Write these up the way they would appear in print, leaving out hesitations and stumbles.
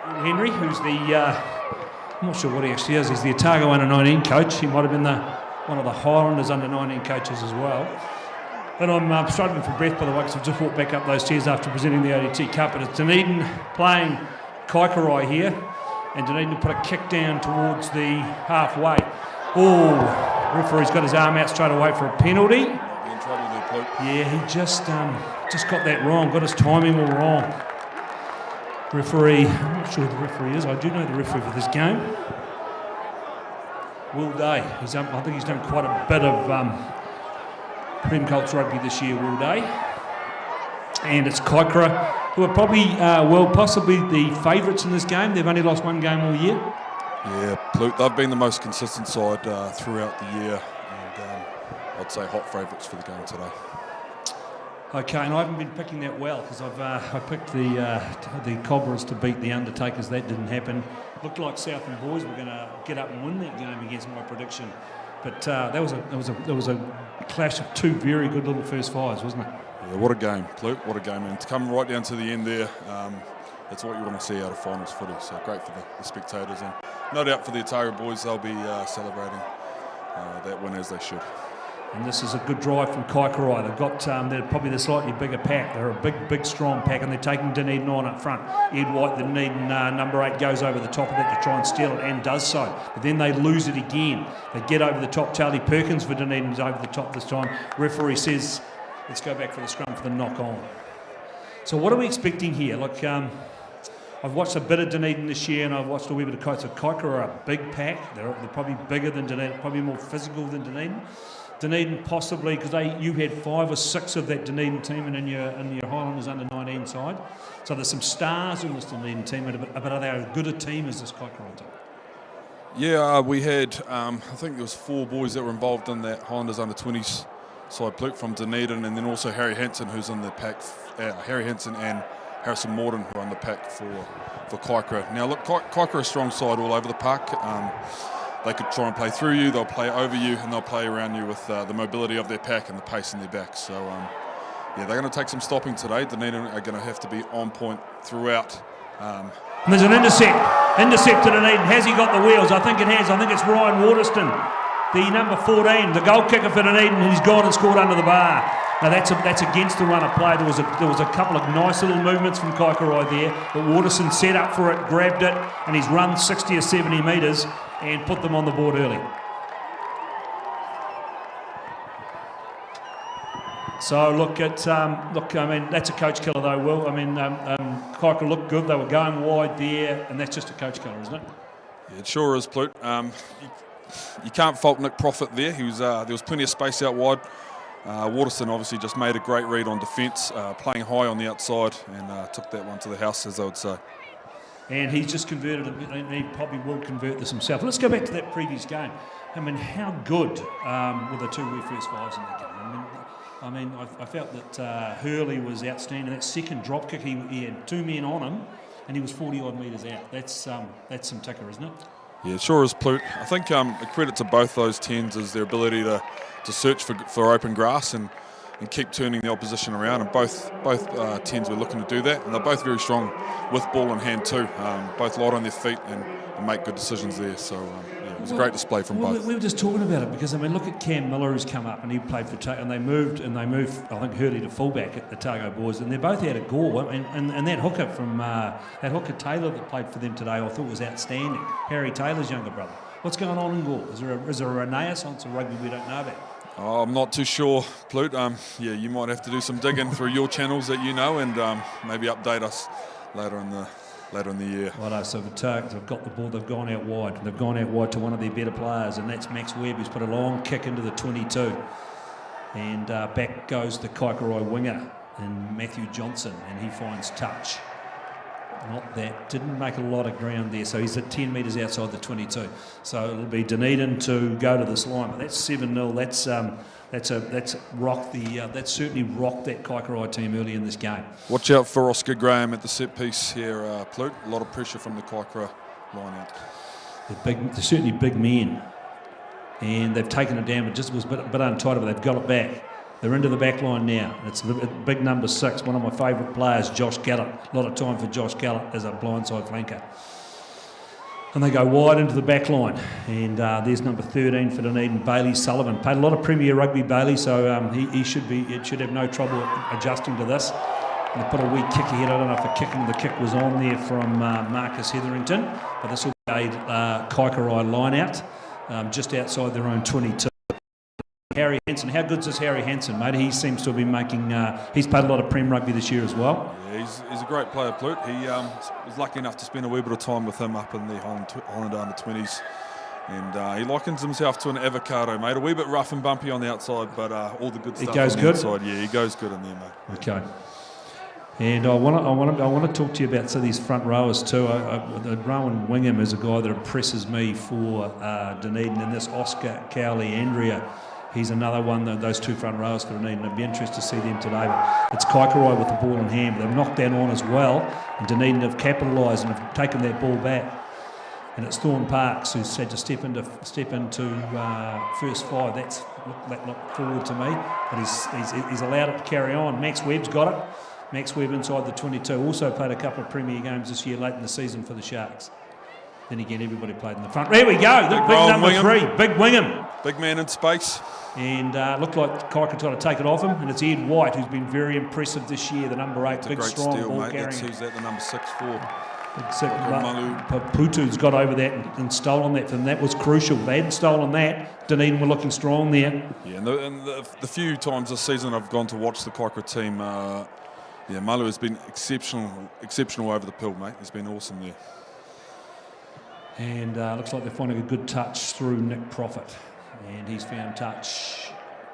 Henry, who's the, I'm not sure what he actually is, he's the Otago under-19 coach. He might have been one of the Highlanders under-19 coaches as well. And I'm struggling for breath, by the way, because I've just walked back up those stairs after presenting the ODT Cup. But it's Dunedin playing Kaikorai here, and Dunedin put a kick down towards the halfway. Oh, referee's got his arm out straight away for a penalty. Might be in trouble there, Pluke. Yeah, he just got that wrong, got his timing all wrong. Referee, I'm not sure who the referee is. I do know the referee for this game. Will Day. I think he's done quite a bit of Prem Colts rugby this year, Will Day. And it's Kaikorai, who are probably, possibly the favourites in this game. They've only lost one game all year. Yeah, Pluke, they've been the most consistent side throughout the year, and I'd say hot favourites for the game today. Okay, and I haven't been picking that well because I picked the Cobras to beat the Undertakers. That didn't happen. Looked like Southern boys were going to get up and win that game against my prediction, but that was a clash of two very good little first fives, wasn't it? Yeah, what a game, Pluke, what a game. And to come right down to the end there, that's what you want to see out of finals footy. So great for the spectators, and no doubt for the Otago boys, they'll be celebrating that win as they should. And this is a good drive from Kaikorai. They've got, they're probably the slightly bigger pack. They're a big, strong pack, and they're taking Dunedin on up front. Ed White, the Dunedin number 8, goes over the top of that to try and steal it, and does so. But then they lose it again. They get over the top. Charlie Perkins for Dunedin is over the top this time. Referee says, let's go back for the scrum for the knock-on. So what are we expecting here? Look, I've watched a bit of Dunedin this year, and I've watched a wee bit of Colts. So Kaikorai are a big pack. They're probably bigger than Dunedin, probably more physical than Dunedin. Dunedin possibly, because you had 5 or 6 of that Dunedin team and in your Highlanders under-19 side. So there's some stars in this Dunedin team, but are they as good a team as this Kaikorai team? Yeah, we had, I think there was 4 boys that were involved in that Highlanders under-20s side, Pluke, from Dunedin, and then also Harry Hansen, who's in the pack, Harry Hansen and Harrison Morden, who are in the pack for Kaikorai. Now look, Kaikorai are a strong side all over the park. They could try and play through you, they'll play over you, and they'll play around you with the mobility of their pack and the pace in their back. So, yeah, they're going to take some stopping today. Dunedin are going to have to be on point throughout. And there's an intercept to Dunedin. Has he got the wheels? I think it has. I think it's Ryan Waterston, the number 14, the goal kicker for Dunedin, and he's gone and scored under the bar. Now that's against the run of play. There was a couple of nice little movements from Kaikorai there, but Waterston set up for it, grabbed it, and he's run 60 or 70 metres and put them on the board early. So I mean, that's a coach killer though, Will. I mean, Kaikorai looked good. They were going wide there, and that's just a coach killer, isn't it? Yeah, it sure is, Pluke. You can't fault Nick Profit there. There was plenty of space out wide. Waterston obviously just made a great read on defence, playing high on the outside, and took that one to the house, as I would say. And he's just converted it, and he probably will convert this himself. Let's go back to that previous game. I mean, how good were the 2 first fives in that game? I mean, I felt that Hurley was outstanding. That second drop kick, he had 2 men on him, and he was 40-odd metres out. That's some ticker, isn't it? Yeah, it sure is, Pluke. I think a credit to both those 10s is their ability to search for open grass and keep turning the opposition around, and both 10s were looking to do that, and they're both very strong with ball in hand too, both light on their feet and make good decisions there. So yeah, it was a great display from both. We were just talking about it because I mean, look at Cam Miller, who's come up and he played for and they moved I think Hurley to fullback at the Otago boys, and they both had a gore, and that hooker from that hooker Taylor that played for them today I thought was outstanding. Harry Taylor's younger brother. What's going on in Gore? Is there a renaissance of rugby we don't know about? Oh, I'm not too sure, Pluke. Yeah, you might have to do some digging through your channels that you know, and maybe update us later in the year. Well, so the Turks have got the ball. They've gone out wide. They've gone out wide to one of their better players, and that's Max Webb, who's put a long kick into the 22. And back goes the Kaikorai winger, and Matthew Johnson, and he finds touch. Not that, didn't make a lot of ground there, so he's at 10 metres outside the 22. So it'll be Dunedin to go to this line, but that's 7-0. That's certainly rocked that Kaikorai team early in this game. Watch out for Oscar Graham at the set piece here, Pluke. A lot of pressure from the Kaikorai line out. They're certainly big men, and they've taken it down, but just was a bit untidy, but they've got it back. They're into the back line now. It's the big number 6, one of my favourite players, Josh Gallop. A lot of time for Josh Gallop as a blindside flanker. And they go wide into the back line. And there's number 13 for Dunedin, Bailey Sullivan. Played a lot of Premier Rugby, Bailey, so it should have no trouble adjusting to this. And they put a wee kick ahead. I don't know if the kick was on there from Marcus Hetherington, but this will be a Kaikorai line out just outside their own 22. Harry Hansen, how good's this Harry Hansen, mate? He seems to have been making, he's played a lot of Prem Rugby this year as well. Yeah, he's a great player, Plute. He was lucky enough to spend a wee bit of time with him up in the Holland under-20s. And he likens himself to an avocado, mate. A wee bit rough and bumpy on the outside, but all the good stuff on the inside. Yeah, he goes good in there, mate. Okay. And I want to talk to you about some of these front rowers too. Rowan Wingham is a guy that impresses me for Dunedin, and this Oscar Cowley-Andrea, he's another one, those two front rowers for Dunedin. I'd be interested to see them today. But it's Kaikorai with the ball in hand. They've knocked that on as well, and Dunedin have capitalised and have taken that ball back. And it's Thorne Parks who's had to step into first 5. That looked forward to me, but he's allowed it to carry on. Max Webb's got it. Max Webb inside the 22. Also played a couple of Premier games this year late in the season for the Sharks. Then again, everybody played in the front. There we go. The big number Wingham. 3, big Wingham. Big man in space. And looked like Kaikorai tried to take it off him. And it's Ed White, who's been very impressive this year, the number 8, big, strong steal, ball mate. carrying. Who's that, the number 6'4"? Putu's got over that and stolen that for them. That was crucial. They hadn't stolen that. Dunedin were looking strong there. Yeah, and the few times this season I've gone to watch the Kaikorai team, Malu has been exceptional over the pill, mate. He's been awesome there. And looks like they're finding a good touch through Nick Prophet. And he's found touch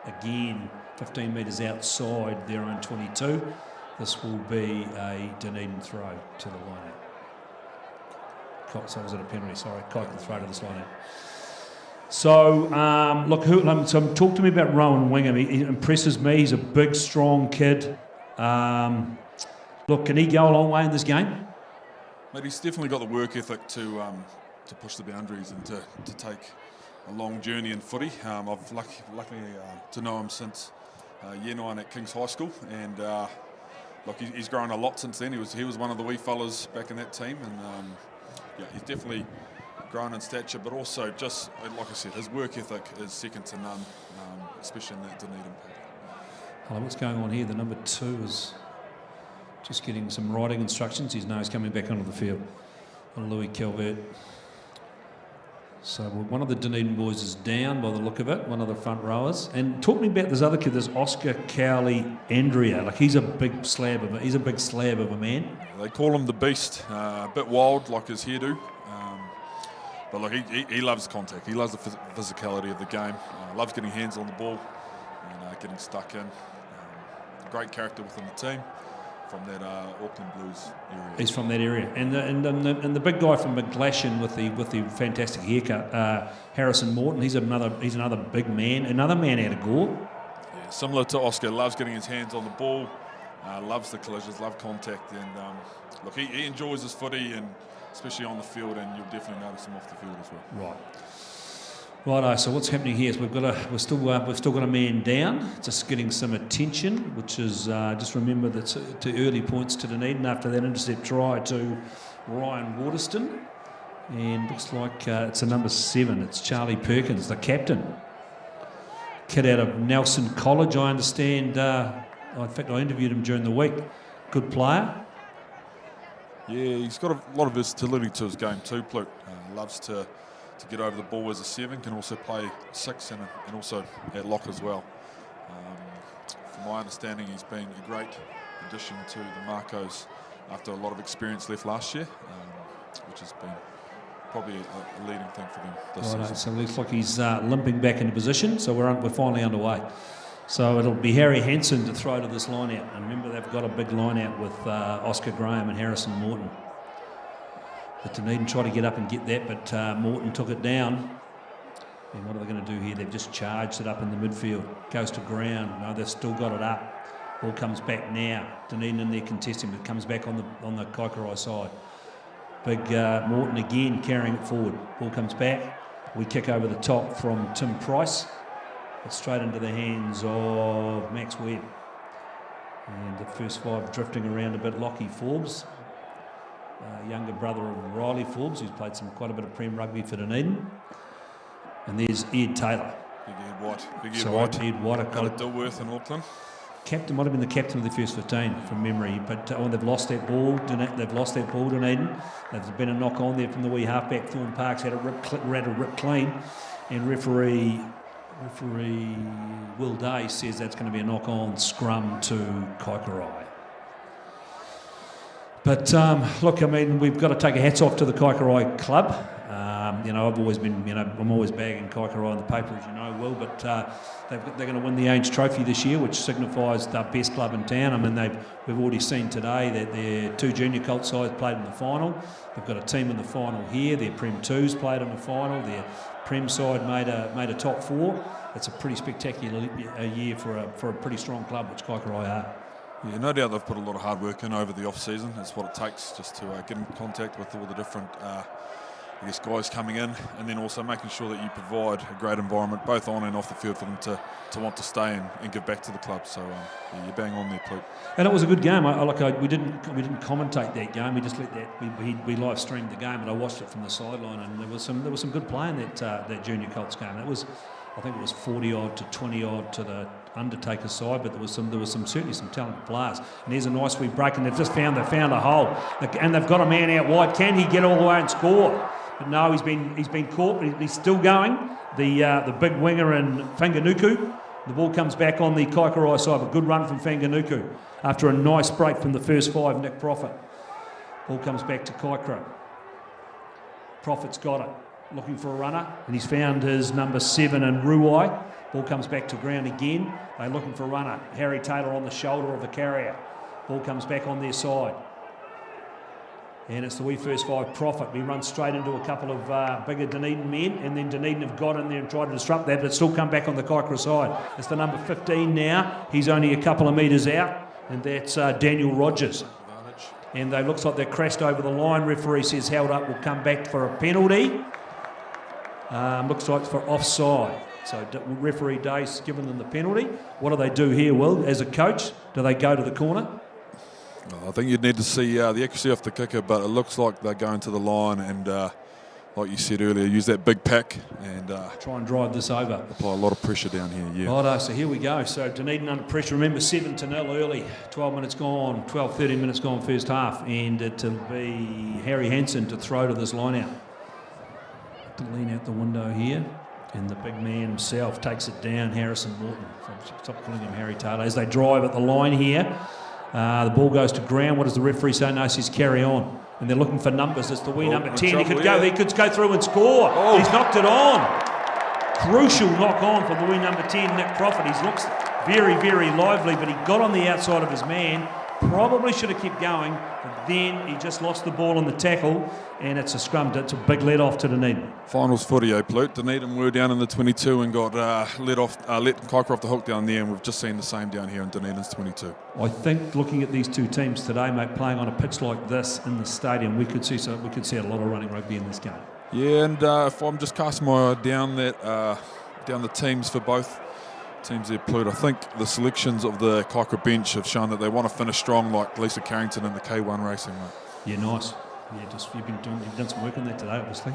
again, 15 metres outside their own 22. This will be a Dunedin throw to the line out. So was it a penalty? Sorry, Kaikorai throw to this line out. So, talk to me about Rowan Wingham. He impresses me. He's a big, strong kid. Can he go a long way in this game? Mate, he's definitely got the work ethic to push the boundaries and to take a long journey in footy. I've lucky to know him since year 9 at King's High School, and he's grown a lot since then. He was one of the wee fellas back in that team, and he's definitely grown in stature, but also just like I said, his work ethic is second to none, especially in that Dunedin pack. Hello, what's going on here? The number 2 is just getting some riding instructions. He's coming back onto the field. And Louis Calvert. So one of the Dunedin boys is down by the look of it, one of the front rowers. And talk me about this other kid, this Oscar Cowley-Andrea. He's a big slab of a man. They call him the Beast. A bit wild, like his hairdo. But he loves contact. He loves the physicality of the game. Loves getting hands on the ball and getting stuck in. Great character within the team. From that Auckland Blues area. He's from that area, and the big guy from McGlashan with the fantastic haircut, Harrison Morton. He's another big man, another man out of Gore. Yeah, similar to Oscar, loves getting his hands on the ball, loves the collisions, loves contact, and he enjoys his footy, and especially on the field, and you'll definitely notice him off the field as well. Right. Righto, so what's happening here is we've still got a man down, just getting some attention, which is just remember that to early points to Dunedin after that intercept try to Ryan Waterston, and looks like it's a number 7. It's Charlie Perkins, the captain, kid out of Nelson College, I understand. In fact, I interviewed him during the week. Good player. Yeah, he's got a lot of versatility to his game too, Plute. Loves to get over the ball as a 7, can also play 6 and also at lock as well. From my understanding, he's been a great addition to the Makos after a lot of experience left last year, which has been probably a leading thing for them this season. So it looks like he's limping back into position, so we're finally underway. So it'll be Harry Hansen to throw to this line out. And remember, they've got a big line out with Oscar Graham and Harrison Morton. But Dunedin tried to get up and get that, but Morton took it down. And what are they going to do here? They've just charged it up in the midfield. Goes to ground. No, they've still got it up. Ball comes back now. Dunedin in there contesting, but comes back on the Kaikorai side. Big Morton again carrying it forward. Ball comes back. We kick over the top from Tim Price. It's straight into the hands of Max Webb. And the first 5 drifting around a bit. Lockie Forbes, younger brother of Riley Forbes, who's played quite a bit of Prem rugby for Dunedin. And there's Ed Taylor. Big Ed White. Ed White. Out of Dilworth in Auckland. Captain, might have been the captain of the first 15 from memory, but they've lost that ball. They've lost that ball, Dunedin. There's been a knock on there from the wee halfback. Thorne Parks had a rip clean, and referee Will Day says that's going to be a knock on scrum to Kaikorai. But look, I mean, we've got to take a hats off to the Kaikorai club. I've always been, I'm always bagging Kaikorai in the paper, as you know, Will, but they're going to win the Ainge Trophy this year, which signifies the best club in town. I mean, we've already seen today that their 2 junior Colts sides played in the final. They've got a team in the final here. Their Prem 2s played in the final. Their Prem side made a top 4. It's a pretty spectacular year for a pretty strong club, which Kaikorai are. Yeah, no doubt they've put a lot of hard work in over the off-season. That's what it takes, just to get in contact with all the different guys coming in, and then also making sure that you provide a great environment both on and off the field for them to want to stay and give back to the club. So you're bang on there, Pluke. And it was a good game. We didn't commentate that game. We just let that we live streamed the game, but I watched it from the sideline, and there was some good play in that junior Colts game. I think it was 40-odd to 20-odd to the Undertaker side, but there was certainly some talented players. And there's a nice wee break, and they found a hole, and they've got a man out wide. Can he get all the way and score? But no, he's been caught, but he's still going. The big winger in Whanganuku. The ball comes back on the Kaikorai side. A good run from Whanganuku after a nice break from the first 5, Nick Prophet. Ball comes back to Kaikorai. Prophet's got it. Looking for a runner, and he's found his number 7 in Ruai. Ball comes back to ground again. They're looking for a runner. Harry Taylor on the shoulder of the carrier. Ball comes back on their side. And it's the wee first 5 Prophet. We run straight into a couple of bigger Dunedin men, and then Dunedin have got in there and tried to disrupt that, but it's still come back on the Kaikorai side. It's the number 15 now. He's only a couple of metres out, and that's Daniel Rogers. And they looks like they're crashed over the line. Referee says held up, will come back for a penalty. Looks like for offside. So referee Day's given them the penalty. What do they do here, Will, as a coach? Do they go to the corner? I think you'd need to see the accuracy off the kicker, but it looks like they're going to the line and, like you said earlier, use that big pack and try and drive this over. Apply a lot of pressure down here, yeah. Righto, so here we go. So Dunedin under pressure. Remember, 7-0 early. 13 minutes gone first half. And it'll be Harry Hansen to throw to this line out. To lean out the window here, and the big man himself takes it down, Harrison Morton. Stop calling him Harry Taylor. As they drive at the line here, the ball goes to ground. What does the referee say? No, he says carry on. And they're looking for numbers. It's the wee number 10. He could go through and score. Oh. He's knocked it on. Crucial knock on for the wee number 10, Nick Prophet. He looks very, very lively, but he got on the outside of his man. Probably should have kept going, but then he just lost the ball on the tackle, and it's a scrum. It's a big let off to Dunedin. Finals footy, Plute. Dunedin were down in the 22 and got let Kaikorai off the hook down there, and we've just seen the same down here in Dunedin's 22. I think looking at these two teams today, mate, playing on a pitch like this in the stadium, we could see a lot of running rugby in this game. Yeah, and if I'm just casting my eye down the teams for both teams there, Plute, I think the selections of the Kaikorai bench have shown that they want to finish strong, like Lisa Carrington in the K1 racing. Mate. Yeah, nice. Yeah, you've done some work on that today, obviously.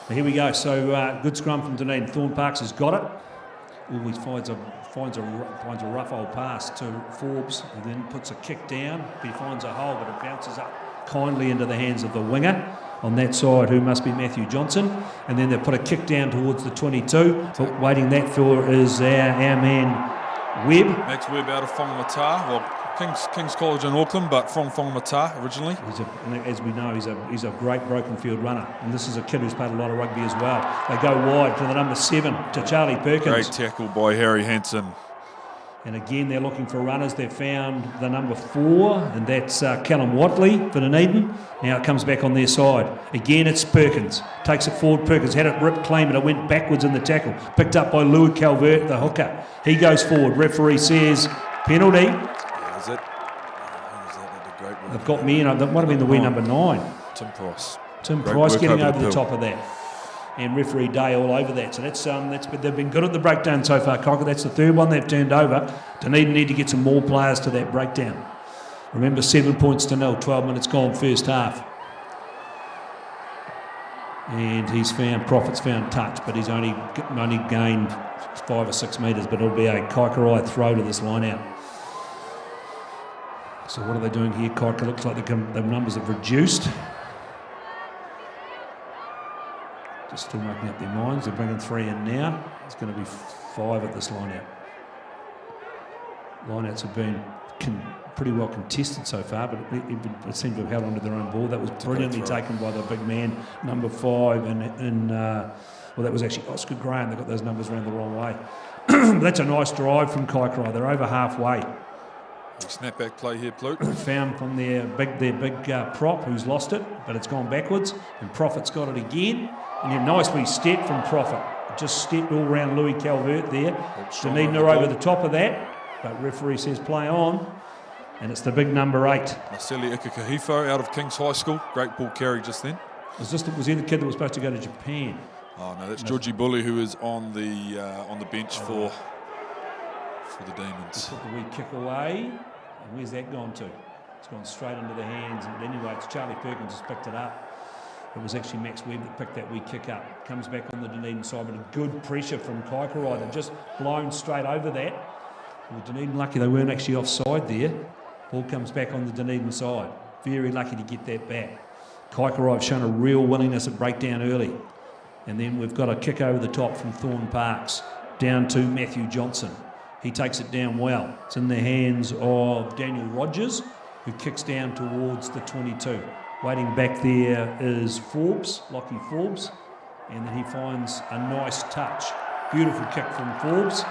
But here we go. So good scrum from Dunedin. Thorne Parks has got it. Always finds a rough old pass to Forbes, and then puts a kick down. He finds a hole, but it bounces up kindly into the hands of the winger on that side, who must be Matthew Johnson, and then they put a kick down towards the 22. But waiting that for is our man Webb. Max Webb out of Whangamata, well, King's College in Auckland, but from Whangamata originally. As we know, he's a great broken field runner, and this is a kid who's played a lot of rugby as well. They go wide to the number 7, to Charlie Perkins. Great tackle by Harry Hansen. And again, they're looking for runners. They've found the number 4, and that's Callum Watley for Dunedin. Now it comes back on their side. Again, it's Perkins. Takes it forward. Perkins had it ripped clean, but it went backwards in the tackle. Picked up by Louis Calvert, the hooker. He goes forward. Referee says penalty. Yeah, is it? Great one. They've got me in. That might have been the wee number 9. Tim Price. Tim Price getting over the top of that. and referee Day all over that. So they've been good at the breakdown so far, Cocker. That's the third one they've turned over. Dunedin need to get some more players to that breakdown. Remember, 7 points to 0, 12 minutes gone first half. And Prophet's found touch, but he's only gained 5 or 6 metres, but it'll be a Kaikorai throw to this line out. So what are they doing here, Kaikorai? Looks like the numbers have reduced. Just still making up their minds. They're bringing 3 in now. It's going to be 5 at this line out. Line outs have been pretty well contested so far, but it seemed to have held onto their own ball. That was brilliantly taken by the big man, number 5, well, that was actually Oscar Graham. They got those numbers around the wrong way. That's a nice drive from Kaikorai. They're over halfway. Snapback play here, Pluke. Found from their big prop who's lost it, but it's gone backwards, and Prophet's got it again. And a nice wee step from Prophet. Just stepped all round Louis Calvert there. Dunedin are over the top of that, but referee says play on, and it's the big number 8. Marceli Ikakahifo out of King's High School. Great ball carry just then. Was he the kid that was supposed to go to Japan? Oh no, that's Georgie Bully, who is on the bench for the Demons. He put the wee kick away, and where's that gone to? It's gone straight into the hands. And anyway, it's Charlie Perkins has picked it up. It was actually Max Webb that picked that wee kick up. Comes back on the Dunedin side, but a good pressure from Kaikorai. They've just blown straight over that. Well, Dunedin lucky they weren't actually offside there. Ball comes back on the Dunedin side. Very lucky to get that back. Kaikorai have shown a real willingness at breakdown early. And then we've got a kick over the top from Thorne Parks down to Matthew Johnson. He takes it down well. It's in the hands of Daniel Rogers, who kicks down towards the 22. Waiting back there is Forbes, Lockie Forbes, and then he finds a nice touch. Beautiful kick from Forbes,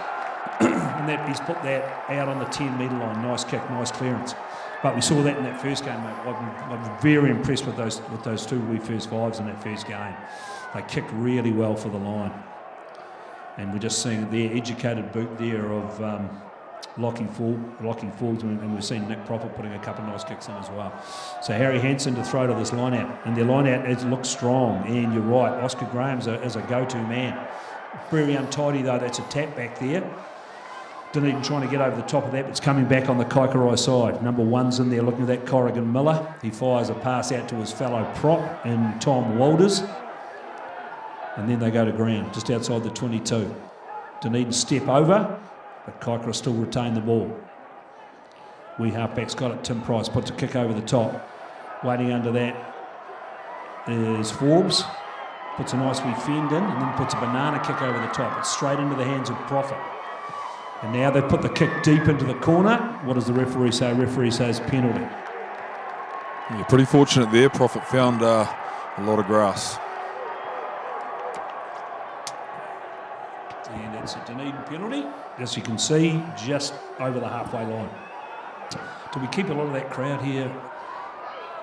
and he's put that out on the 10-metre line. Nice kick, nice clearance. But we saw that in that first game, mate. I'm very impressed with those two wee first 5s in that first game. They kicked really well for the line. And we're just seeing their educated boot there of locking Forbes, and we've seen Nick Prophet putting a couple of nice kicks in as well. So Harry Hansen to throw to this line out, and their line out looks strong. And you're right, Oscar Graham's a go-to man. Very untidy though. That's a tap back there. Dunedin trying to get over the top of that, but it's coming back on the Kaikorai side. Number 1's in there looking at that, Corrigan Miller. He fires a pass out to his fellow prop in Tom Walters. And then they go to ground, just outside the 22. Dunedin step over, but Kaikorai still retain the ball. Wee halfback's got it. Tim Price puts a kick over the top. Waiting under that is Forbes. Puts a nice wee fend in, and then puts a banana kick over the top. It's straight into the hands of Prophet. And now they put the kick deep into the corner. What does the referee say? Referee says penalty. Yeah, pretty fortunate there. Prophet found a lot of grass. And it's a Dunedin penalty, as you can see, just over the halfway line. Do we keep a lot of that crowd here?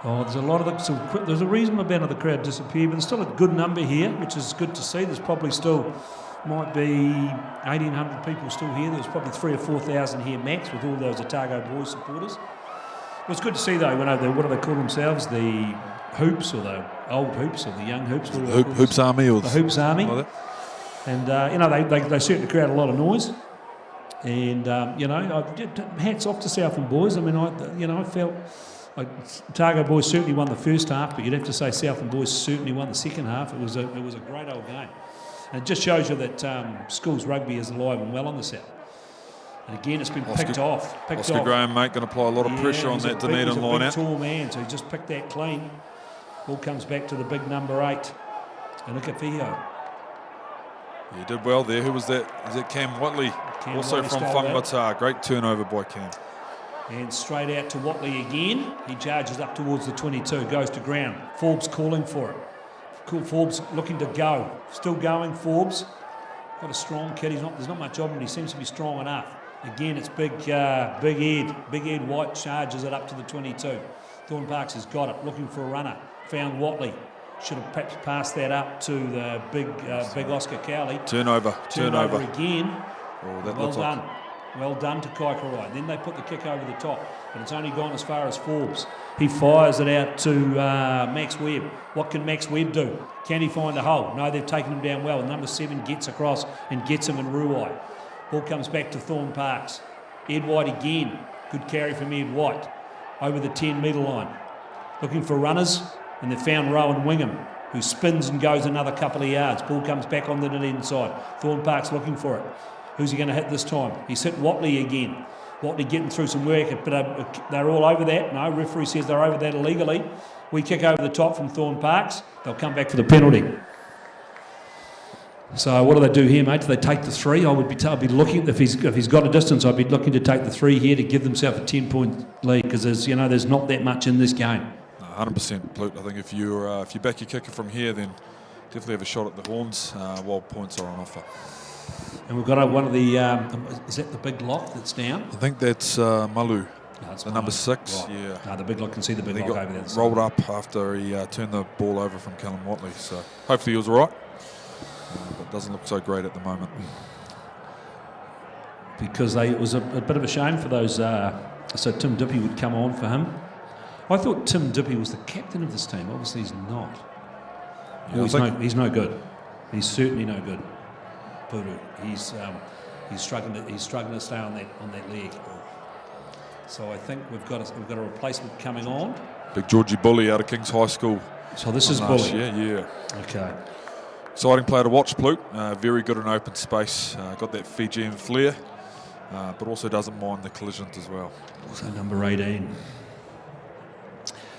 Oh, there's a lot of there's a reasonable amount of the crowd disappear, but there's still a good number here, which is good to see. There's probably still might be 1,800 people still here. There's probably 3,000 or 4,000 here max with all those Otago Boys supporters. It was good to see though. What do they call themselves? The Hoops, or the old Hoops, or the young Hoops? Hoops Army, or the Hoops Army. Like that. And they certainly create a lot of noise. And hats off to Southland Boys. I mean, I felt like Otago Boys certainly won the first half, but you'd have to say Southland Boys certainly won the second half. It was a great old game, and it just shows you that schools rugby is alive and well on the south. And again, it's been picked off. Oscar Graham, mate, going to apply a lot of pressure on that Dunedin line out. Tall man, so he just picked that clean. Ball comes back to the big number 8, and Ikafio. He did well there. Who was that? Is that Cam Watley? Also from Whangamata. Great turnover by Cam. And straight out to Watley again. He charges up towards the 22, goes to ground. Forbes calling for it. Forbes looking to go. Still going, Forbes. Got a strong kid. There's not much of him, but he seems to be strong enough. Again, it's Big Ed. Big Ed White charges it up to the 22. Thorne Parks has got it, looking for a runner. Found Watley. Should have perhaps passed that up to the big Oscar Cowley. Turnover again. Oh, that well looks done. Well done to Kaikorai. Then they put the kick over the top, but it's only gone as far as Forbes. He fires it out to Max Webb. What can Max Webb do? Can he find a hole? No, they've taken him down well. Number 7 gets across and gets him in Ruai. Ball comes back to Thorn Parks. Ed White again. Good carry from Ed White over the 10-metre line. Looking for runners, and they've found Rowan Wingham, who spins and goes another couple of yards. Ball comes back on the Dunedin side. Thorn Parks looking for it. Who's he going to hit this time? He's hit Watley again. Watley getting through some work, but they're all over that. No, referee says they're over that illegally. We kick over the top from Thorn Parks. They'll come back for the penalty. So what do they do here, mate? Do they take the 3? I'd be looking, if he's got a distance, I'd be looking to take the 3 here to give themselves a 10-point lead, because there's not that much in this game. 100%, Plute. I think if you back your kicker from here, then definitely have a shot at the horns while points are on offer. And we've got one of the, is that the big lock that's down? I think that's Malu, No, it's the number 6. Right. Yeah. No, the big lock, can see the big lock over there. Rolled up after he turned the ball over from Callum Watley, so hopefully he was all right. But doesn't look so great at the moment. Because it was a bit of a shame for those, so Tim Dippy would come on for him. I thought Tim Dippy was the captain of this team. Obviously he's not. Yeah, he's no good. He's certainly no good. Puru. He's struggling to stay on that leg. So I think we've got a replacement coming on. Big Georgie Bully out of Kings High School. So this is Bully. Yeah. Okay. Exciting player to watch, Plute. Very good in open space. Got that Fijian flair, but also doesn't mind the collisions as well. So number 18.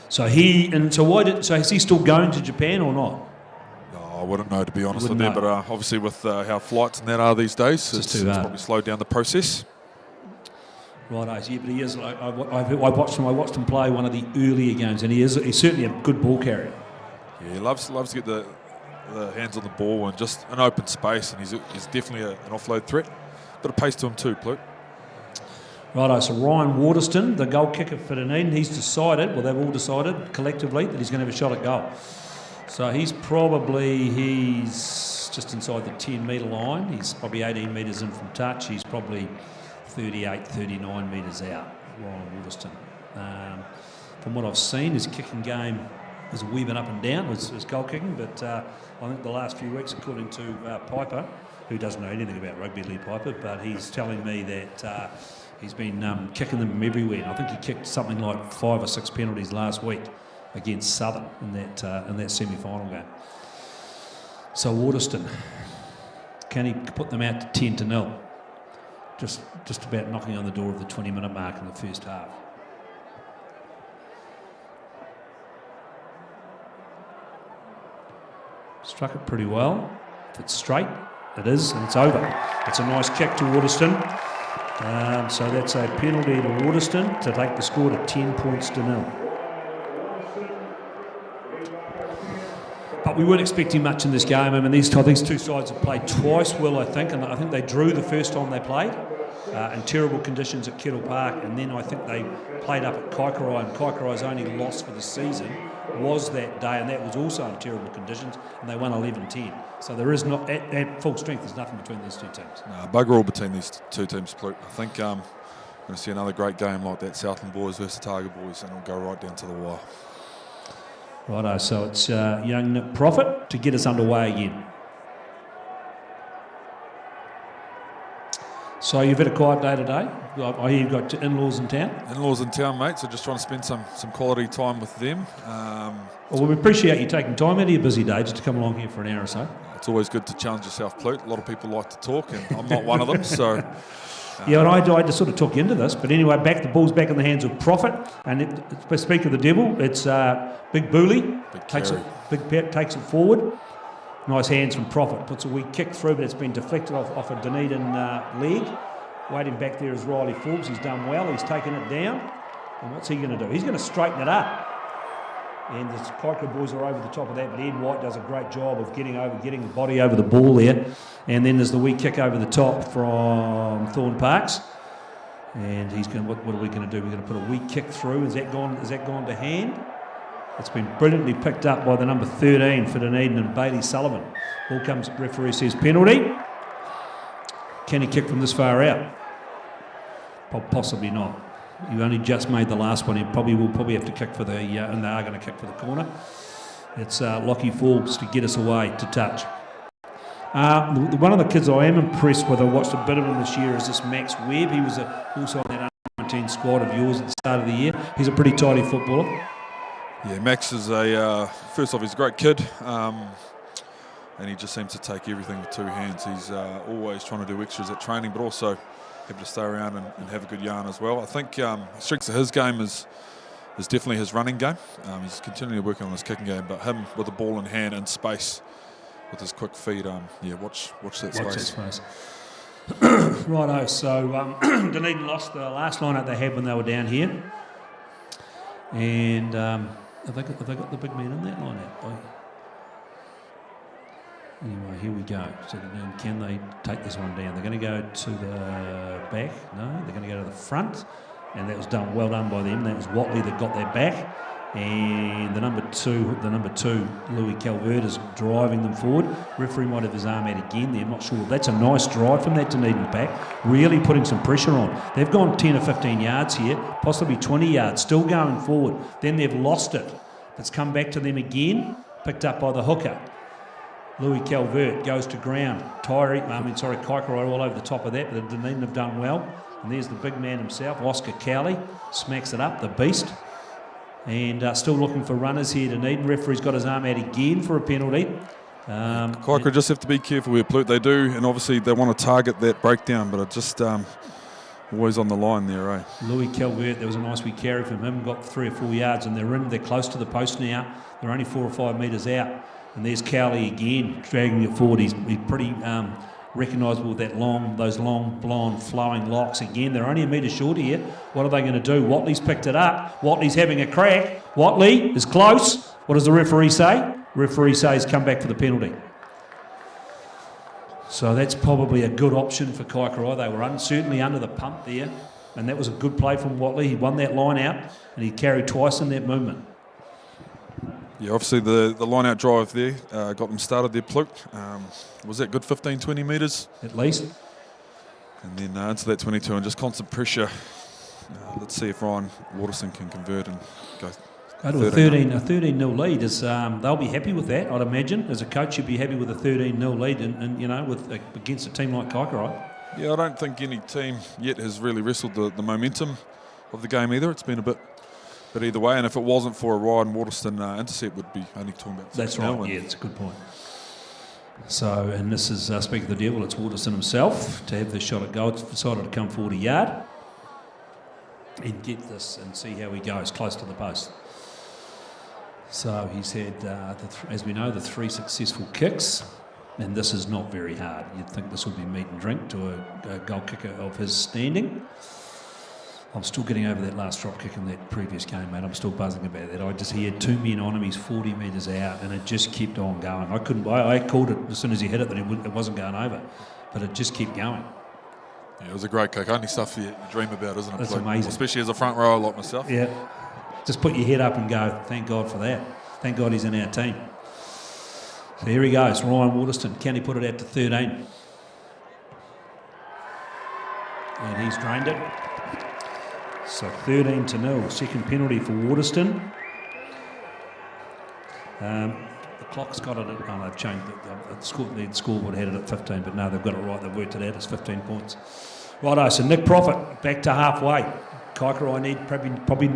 So is he still going to Japan or not? I wouldn't know, to be honest with you, but obviously with how flights and that are these days, it's probably slowed down the process. Right, yeah, but he is. I watched him play one of the earlier games, and he's certainly a good ball carrier. Yeah, he loves to get the hands on the ball and just an open space, and he's definitely an offload threat. Bit of pace to him too, Plute. Righto, so Ryan Waterston, the goal kicker for Dunedin, they've all decided collectively that he's going to have a shot at goal. So he's just inside the 10-metre line. He's probably 18 metres in from touch. He's probably 38, 39 metres out, Ryan Waterston. From what I've seen, his kicking game is a wee bit up and down, his goal kicking, but I think the last few weeks, according to Piper, who doesn't know anything about rugby, Lee Piper, but he's telling me that he's been kicking them from everywhere. And I think he kicked something like 5 or 6 penalties last week against Southern in that semi-final game. So Waterston, can he put them out to 10-0? Just about knocking on the door of the 20-minute mark in the first half. Struck it pretty well. If it's straight, it is, and it's over. It's a nice kick to Waterston. So that's a penalty to Waterston to take the score to 10-0. But we weren't expecting much in this game. I mean, these two sides have played twice well, I think, and I think they drew the first time they played in terrible conditions at Kettle Park, and then I think they played up at Kaikorai, and Kaikorai's only loss for the season was that day, and that was also in terrible conditions, and they won 11-10. So there is not, at full strength, there's nothing between these two teams. No, bugger all between these two teams, Plute. I think I'm going to see another great game like that, Southland boys versus Targa boys, and it'll go right down to the wire. Righto, so it's young Nick Prophet to get us underway again. So you've had a quiet day today. I hear you've got in-laws in town. In-laws in town, mate, so just trying to spend some quality time with them. Well, we appreciate you taking time out of your busy day just to come along here for an hour or so. It's always good to challenge yourself, Plute. A lot of people like to talk, and I'm not one of them, so... Yeah, and I had to sort of talk you into this, but anyway, the ball's back in the hands of Prophet, and speak of the devil, it's Big Bully, takes it forward. Nice hands from Prophet, puts a weak kick through, but it's been deflected off a Dunedin leg. Waiting back there is Riley Forbes. He's done well. He's taken it down. And what's he going to do? He's going to straighten it up. And the Kaikorai boys are over the top of that, but Ed White does a great job of getting the body over the ball there. And then there's the weak kick over the top from Thorn Parks. And he's going. What are we going to do? We're going to put a weak kick through. Is that gone to hand? It's been brilliantly picked up by the number 13 for Dunedin and Bailey Sullivan. Ball comes, referee says penalty. Can he kick from this far out? Possibly not. You only just made the last one. He will probably have to kick for the, and they are going to kick for the corner. It's Lockie Forbes to get us away to touch. One of the kids I am impressed with, I watched a bit of him this year, is this Max Webb. He was also on that under-19 squad of yours at the start of the year. He's a pretty tidy footballer. Yeah, Max is first off, he's a great kid. And he just seems to take everything with two hands. He's always trying to do extras at training, but also able to stay around and have a good yarn as well. I think strengths of his game is definitely his running game. He's continually working on his kicking game, but him with the ball in hand in space with his quick feet, watch that space. Righto, so Dunedin lost the last line-up they had when they were down here. And have they got the big man in that line-up? Anyway, here we go. So can they take this one down? They're going to go to the back. No, they're going to go to the front. And that was well done by them. That was Watley that got that back. And the number two, Louis Calvert, is driving them forward. Referee might have his arm out again there. I'm not sure. That's a nice drive from that Dunedin pack. Really putting some pressure on. They've gone 10 or 15 yards here, possibly 20 yards, still going forward. Then they've lost it. It's come back to them again, picked up by the hooker. Louis Calvert goes to ground. Kaikorai all over the top of that, but the Dunedin have done well. And there's the big man himself, Oscar Cowley, smacks it up, the beast. And still looking for runners here. Dunedin referee's got his arm out again for a penalty. Kaikorai just have to be careful with Plute. They do, and obviously they want to target that breakdown, but it just always on the line there, eh? Louis Calvert, there was a nice wee carry from him, got 3 or 4 yards, and they're close to the post now. They're only 4 or 5 metres out. And there's Cowley again, dragging it forward. He's pretty recognisable with those long, blonde, flowing locks. Again, they're only a metre short here. What are they going to do? Watley's picked it up. Watley's having a crack. Watley is close. What does the referee say? Referee says come back for the penalty. So that's probably a good option for Kaikorai. They were certainly under the pump there. And that was a good play from Watley. He won that line out, and he carried twice in that movement. Yeah, obviously the line-out drive there got them started there, Plute. Was that good 15, 20 metres? At least. And then into that 22 and just constant pressure. Let's see if Ryan Waterston can convert and go to a 13-0 lead. They'll be happy with that, I'd imagine. As a coach, you'd be happy with a 13-0 lead and against a team like Kaikorai. Yeah, I don't think any team yet has really wrestled the momentum of the game either. It's been a bit either way, and if it wasn't for a Ryan Waterston intercept, would be only talking about. That's right. Yeah, it's a good point. So, and this is speaking of the devil, it's Waterston himself to have this shot at goal. Decided to come 40 yard and get this and see how he goes close to the post. So he's had, as we know, the 3 successful kicks, and this is not very hard. You'd think this would be meat and drink to a goal kicker of his standing. I'm still getting over that last drop kick in that previous game, mate. I'm still buzzing about that. He had 2 men on him. He's 40 metres out, and it just kept on going. I called it as soon as he hit it that it wasn't going over, but it just kept going. Yeah, it was a great kick. Only stuff you dream about, isn't it? That's amazing. Especially as a front rower like myself. Yeah. Just put your head up and go, thank God for that. Thank God he's in our team. So here he goes, Ryan Waterston. Can he put it out to 13? And he's drained it. So 13-0, second penalty for Waterston. The clock's got it at, they've changed the scoreboard had it at 15, but no, they've got it right, they've worked it out, it's 15 points. Righto, so Nick Profit back to halfway. Kaikorai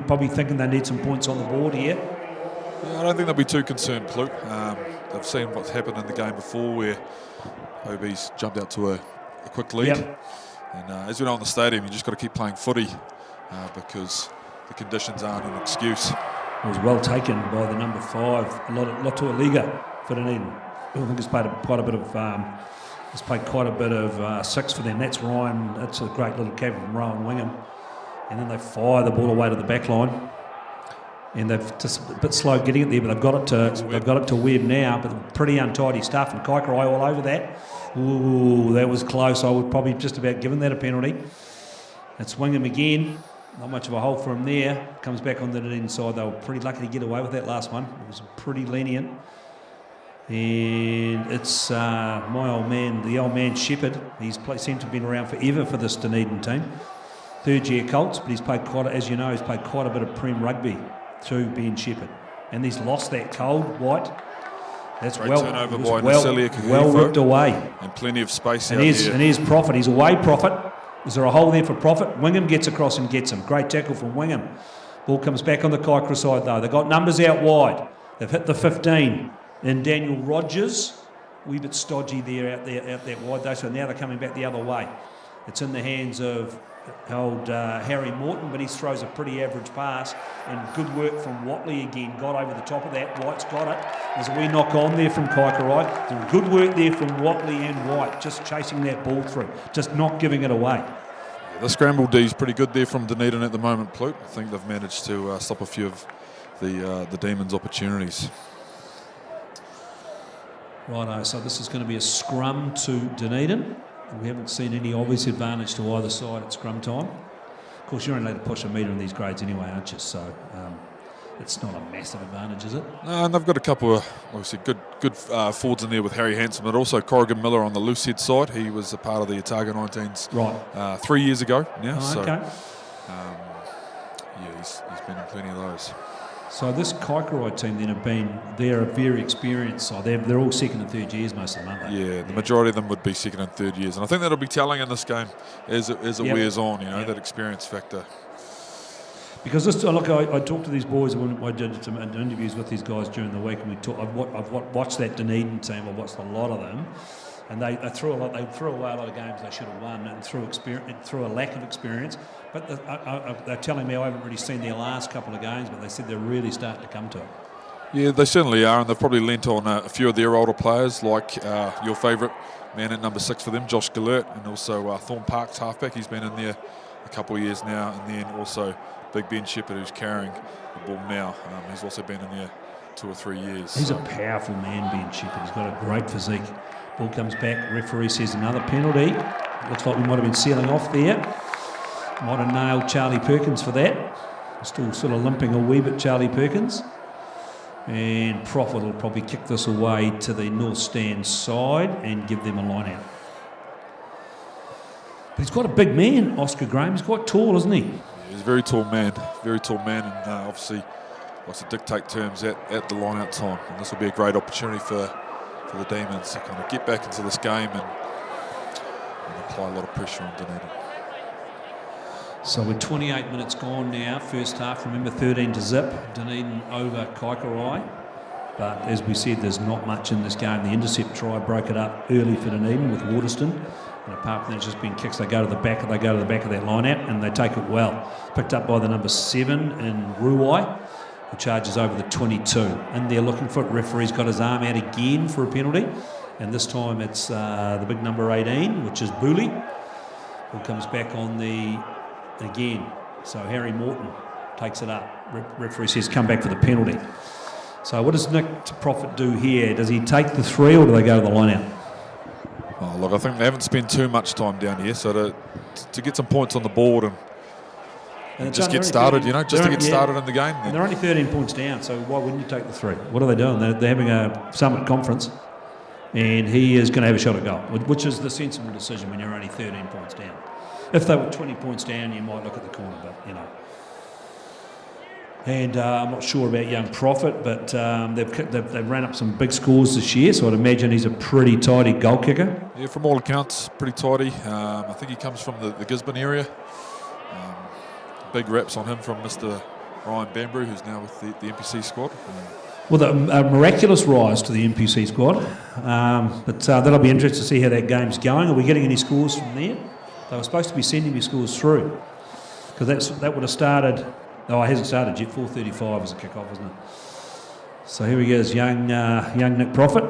probably thinking they need some points on the board here. Yeah, I don't think they'll be too concerned, Plute. They've seen what's happened in the game before where OB's jumped out to a quick lead. Yep. And as we know in the stadium, you just got to keep playing footy. Because the conditions aren't an excuse. It was well taken by the number 5, Lotua Liga for Dunedin. I think he's played quite a bit of 6 for them. That's Ryan. That's a great little cab from Rowan Wingham. And then they fire the ball away to the back line. And they've just a bit slow getting it there, but they've got it to Webb now. But pretty untidy stuff, and Kaikorai all over that. Ooh, that was close. I would probably just about given that a penalty. It's Wingham again. Not much of a hole for him there. Comes back on the inside. They were pretty lucky to get away with that last one. It was pretty lenient. And it's the old man Shepherd. He's seemed to have been around forever for this Dunedin team. third-year Colts, but he's played as you know, he's played quite a bit of Prem rugby through Ben Shepherd. And he's lost that cold, White. That's Great well turnover by Nasilia well ripped away. And plenty of space and out here's, there. And here's Prophet. He's away, Prophet. Is there a hole there for Prophet? Wingham gets across and gets him. Great tackle from Wingham. Ball comes back on the Kaikorai side, though. They've got numbers out wide. They've hit the 15. And Daniel Rogers, a wee bit stodgy there out that wide, though. So now they're coming back the other way. It's in the hands of old Harry Morton, but he throws a pretty average pass, and good work from Watley again. Got over the top of that. White's got it. There's a wee knock on there from Kaikorai. There's good work there from Watley and White, just chasing that ball through, just not giving it away. Yeah, the scramble D's pretty good there from Dunedin at the moment, Plute. I think they've managed to stop a few of the Demons' opportunities. Righto, so this is going to be a scrum to Dunedin. We haven't seen any obvious advantage to either side at scrum time. Of course, you're only allowed to push a metre in these grades anyway, aren't you? So it's not a massive advantage, is it? No, and they've got a couple of, obviously, good forwards in there with Harry Hansen, but also Corrigan Miller on the loose head side. He was a part of the Otago 19s 3 years ago now. Oh, okay. Yeah, he's been in plenty of those. So this Kaikorai team then they're a very experienced side. They're all second and third years, most of them, aren't they? Yeah, the majority of them would be second and third years. And I think that'll be telling in this game as it wears on, that experience factor. Because I talked to these boys when I did some interviews with these guys during the week, and I've watched that Dunedin team. I've watched a lot of them, and they threw away a lot of games they should have won, and through a lack of experience. But they're telling me I haven't really seen their last couple of games, but they said they're really starting to come to it. Yeah, they certainly are, and they've probably lent on a few of their older players, like your favourite man at number 6 for them, Josh Gillert, and also Thorne Parks, halfback. He's been in there a couple of years now, and then also Big Ben Shepherd, who's carrying the ball now. He's also been in there 2 or 3 years. He's a powerful man, Ben Shepherd. He's got a great physique. Ball comes back. Referee says another penalty. Looks like we might have been sealing off there. Might have nailed Charlie Perkins for that. Still sort of limping a wee bit, Charlie Perkins. And Prophet will probably kick this away to the North Stand side and give them a line out. But he's quite a big man, Oscar Graham. He's quite tall, isn't he? Yeah, he's a very tall man, and obviously likes to dictate terms at the line out time. And this will be a great opportunity for the Demons to kind of get back into this game and apply a lot of pressure on Dunedin. So we're 28 minutes gone now, first half. Remember, 13-0, Dunedin over Kaikorai. But as we said, there's not much in this game. The intercept try broke it up early for Dunedin with Waterston. And apart from that, it's just been kicks. They go to the back of that line out, and they take it well. Picked up by the number 7 in Ruai, who charges over the 22. And they're looking for it. Referee's got his arm out again for a penalty. And this time it's the big number 18, which is Booley, who comes back on the... again. So Harry Morton takes it up. Referee says come back for the penalty. So what does Nick Prophet do here? Does he take the 3 or do they go to the line out? Oh, look, I think they haven't spent too much time down here, so to get some points on the board and just get started, started in the game. And they're only 13 points down, so why wouldn't you take the 3? What are they doing? They're having a summit conference, and he is going to have a shot at goal, which is the sensible decision when you're only 13 points down. If they were 20 points down, you might look at the corner, but, And I'm not sure about young Prophet, but they've ran up some big scores this year, so I'd imagine he's a pretty tidy goal kicker. Yeah, from all accounts, pretty tidy. I think he comes from the Gisborne area. Big reps on him from Mr. Ryan Bambrew, who's now with the NPC squad. Well, a miraculous rise to the NPC squad, but that'll be interesting to see how that game's going. Are we getting any scores from there? They were supposed to be sending me scores through, because that would have started. Oh, it hasn't started yet. 4:35 is a kick-off, isn't it? So here he is, young Nick Prophet,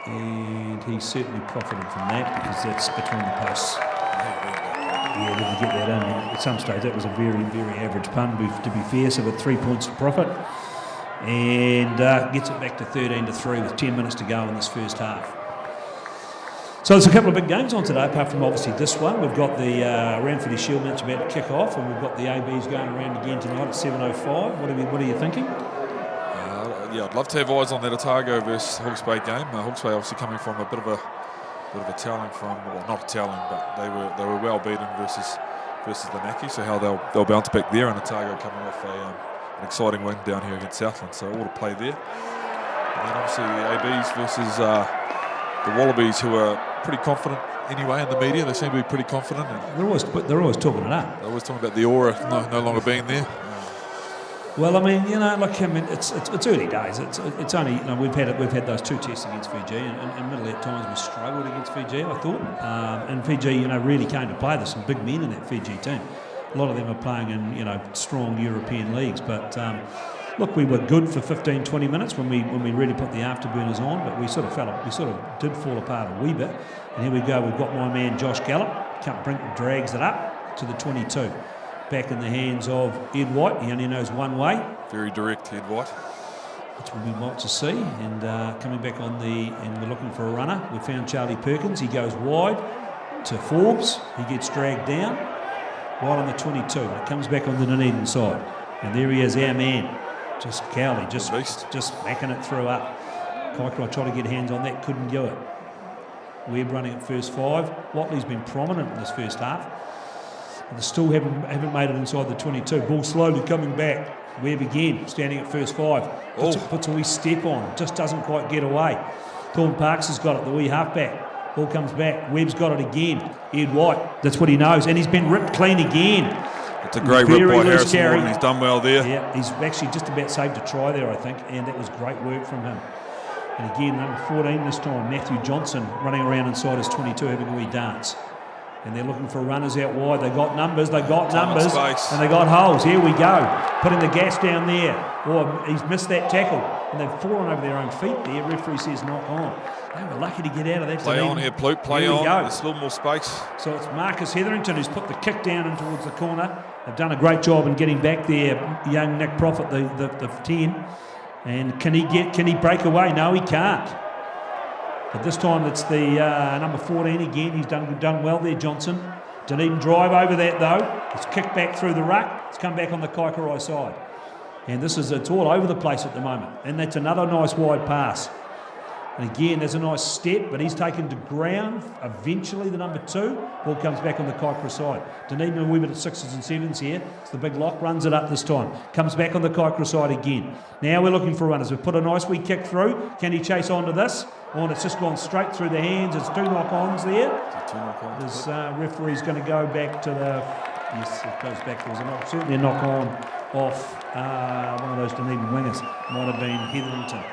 and he's certainly profited from that because that's between the posts. Yeah, did you get that in? At some stage, that was a very, very average punt. To be fair, so with 3 points to Prophet, and gets it back to 13-3 with 10 minutes to go in this first half. So there's a couple of big games on today, apart from obviously this one. We've got the Ranford Shield match about to kick off, and we've got the ABs going around again tonight at 7:05. What are you thinking? Yeah, I'd love to have eyes on that Otago versus Hawke's Bay game. Hawke's Bay obviously coming from a bit of bit of a telling from, well, not a telling, but they were well beaten versus the Naki. So how they'll bounce back there, and Otago coming off an exciting win down here against Southland. So all to play there. And then obviously the ABs versus the Wallabies, who are pretty confident anyway in the media. They seem to be pretty confident. And they're always talking it up. They're always talking about the aura no longer being there. Well, I mean, it's early days. It's only, we've had those 2 tests against Fiji, and admittedly at times we struggled against Fiji, I thought. And Fiji, really came to play. There's some big men in that Fiji team. A lot of them are playing in, strong European leagues. But look, we were good for 15, 20 minutes when we really put the afterburners on, but we sort of did fall apart a wee bit. And here we go. We've got my man Josh Gallop. Drags it up to the 22. Back in the hands of Ed White. He only knows one way. Very direct, Ed White. Which will be what to see. And coming back and we're looking for a runner. We found Charlie Perkins. He goes wide to Forbes. He gets dragged down. Right on the 22. It comes back on the Dunedin side. And there he is, our man. Just Cowley, just smacking it through up. Kaikorai tried to get hands on that, couldn't do it. Webb running at first 5. Watley's been prominent in this first half. They still haven't made it inside the 22. Ball slowly coming back. Webb again, standing at first 5. Puts a wee step on, just doesn't quite get away. Thorne Parks has got it, the wee halfback. Ball comes back. Webb's got it again. Ed White, that's what he knows. And he's been ripped clean again. It's a great rip by Harrison Morton. He's done well there. Yeah, he's actually just about saved a try there, I think. And that was great work from him. And again, number 14 this time, Matthew Johnson, running around inside his 22, having a wee dance. And they're looking for runners out wide. They got numbers, and they got holes. Here we go. Putting the gas down there. Oh, he's missed that tackle. And they've fallen over their own feet there. Referee says knock on. They were lucky to get out of that. Play on here, Plute. Play on. There's still more space. So it's Marcus Hetherington who's put the kick down in towards the corner. They've done a great job in getting back there. Young Nick Prophet, the 10. And can he break away? No, he can't. But this time it's the number 14 again. He's done well there, Johnson. Dunedin drive over that though. It's kicked back through the ruck. It's come back on the Kaikorai side. And it's all over the place at the moment. And that's another nice wide pass. And again, there's a nice step, but he's taken to ground. Eventually, the number 2. Ball comes back on the Kaikorai side. Dunedin a wee bit at 6s and 7s here. It's the big lock, runs it up this time. Comes back on the Kaikorai side again. Now we're looking for runners. We've put a nice wee kick through. Can he chase onto this? Oh, and it's just gone straight through the hands. It's 2 knock-ons there. This referee's going to go back to the... Yes, it goes back. There was certainly a knock-on off one of those Dunedin wingers. Might have been Hetherington.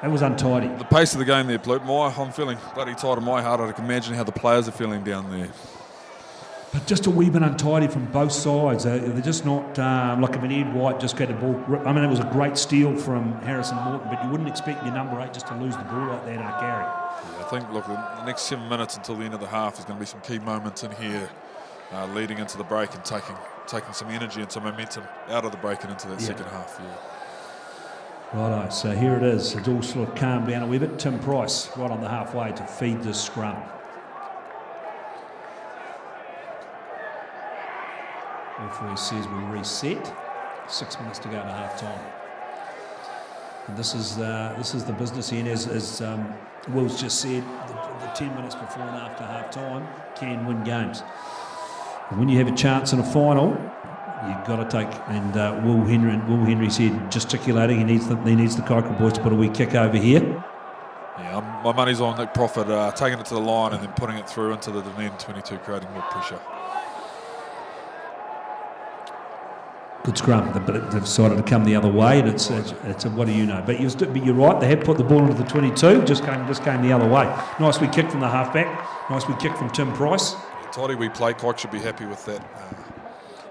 It was untidy. The pace of the game there, Plute. I'm feeling bloody tight in my heart. I can imagine how the players are feeling down there. But just a wee bit untidy from both sides. They're just not like Ed White just got the ball. I mean, it was a great steal from Harrison Morton, but you wouldn't expect your number 8 just to lose the ball like that, Gary. Yeah, I think, look, the next 7 minutes until the end of the half is going to be some key moments in here, leading into the break and taking some energy and some momentum out of the break and into that second half. Yeah. Righto, so here it is. It's all sort of calmed down a wee bit. Tim Price right on the halfway to feed this scrum. Referee says we reset. 6 minutes to go to half time. And this is the business end, as Will's just said. The 10 minutes before and after half time can win games. And when you have a chance in a final, you've got to take. And Will Henry said, gesticulating, he needs the Kaikorai boys to put a wee kick over here. Yeah, my money's on Nick Prophet taking it to the line and then putting it through into the Dunedin 22, creating more pressure. Good scrum, but they've decided to come the other way, and it's a, what do you know? But you're right, they have put the ball into the 22, just came the other way. Nice wee kick from the halfback, nice wee kick from Tim Price. Yeah, tidy wee play, Cock should be happy with that.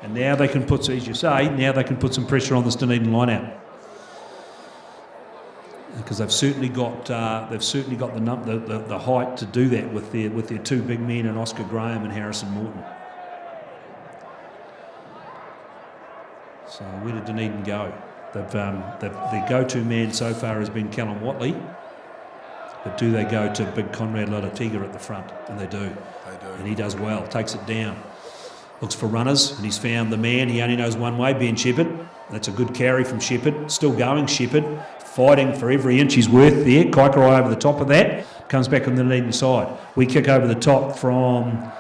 And now they can put, as you say, some pressure on this Dunedin line out. Because they've certainly got the height to do that with their 2 big men, and Oscar Graham and Harrison Morton. So where did Dunedin go? Their go-to man so far has been Callum Watley. But do they go to big Conrad Lalatiga at the front? And they do. They do. And he does well, takes it down. Looks for runners, and he's found the man. He only knows one way, Ben Shepherd. That's a good carry from Shepherd. Still going, Shepherd. Fighting for every inch he's worth there. Kaikorai over the top of that. Comes back on the Dunedin side. We kick over the top from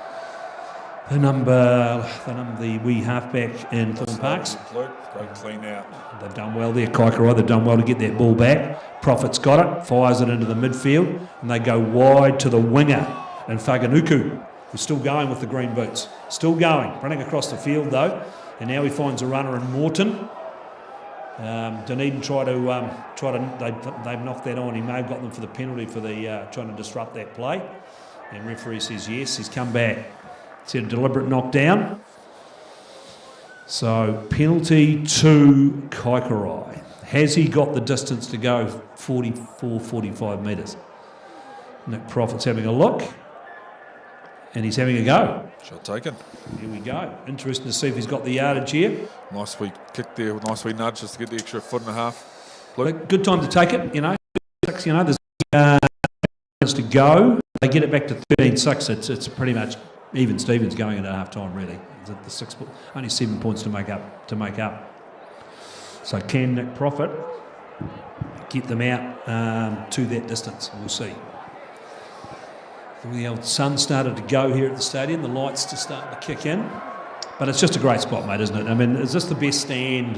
the wee halfback in Thorn Parks. Great clean out. They've done well there, Kaikorai. They've done well to get that ball back. Prophet's got it, fires it into the midfield, and they go wide to the winger in Whaganuku, who's still going with the green boots. Still going, running across the field though, and now he finds a runner in Morton. Dunedin they've knocked that on. He may have got them for the penalty for the trying to disrupt that play, and referee says yes. He's come back. It's a deliberate knockdown. So penalty to Kaikorai. Has he got the distance to go 44, 45 metres? Nick Prophet's having a look, and he's having a go. Shot taken. Here we go. Interesting to see if he's got the yardage here. Nice wee kick there, nice wee nudge just to get the extra foot and a half. But good time to take it, there's to go. They get it back to 13-6. It's pretty much even Stevens going into half time really. Only 7 points to make up. So can Nick Prophet get them out to that distance? We'll see. The old sun started to go here at the stadium. The lights just starting to kick in. But it's just a great spot, mate, isn't it? I mean, is this the best stand?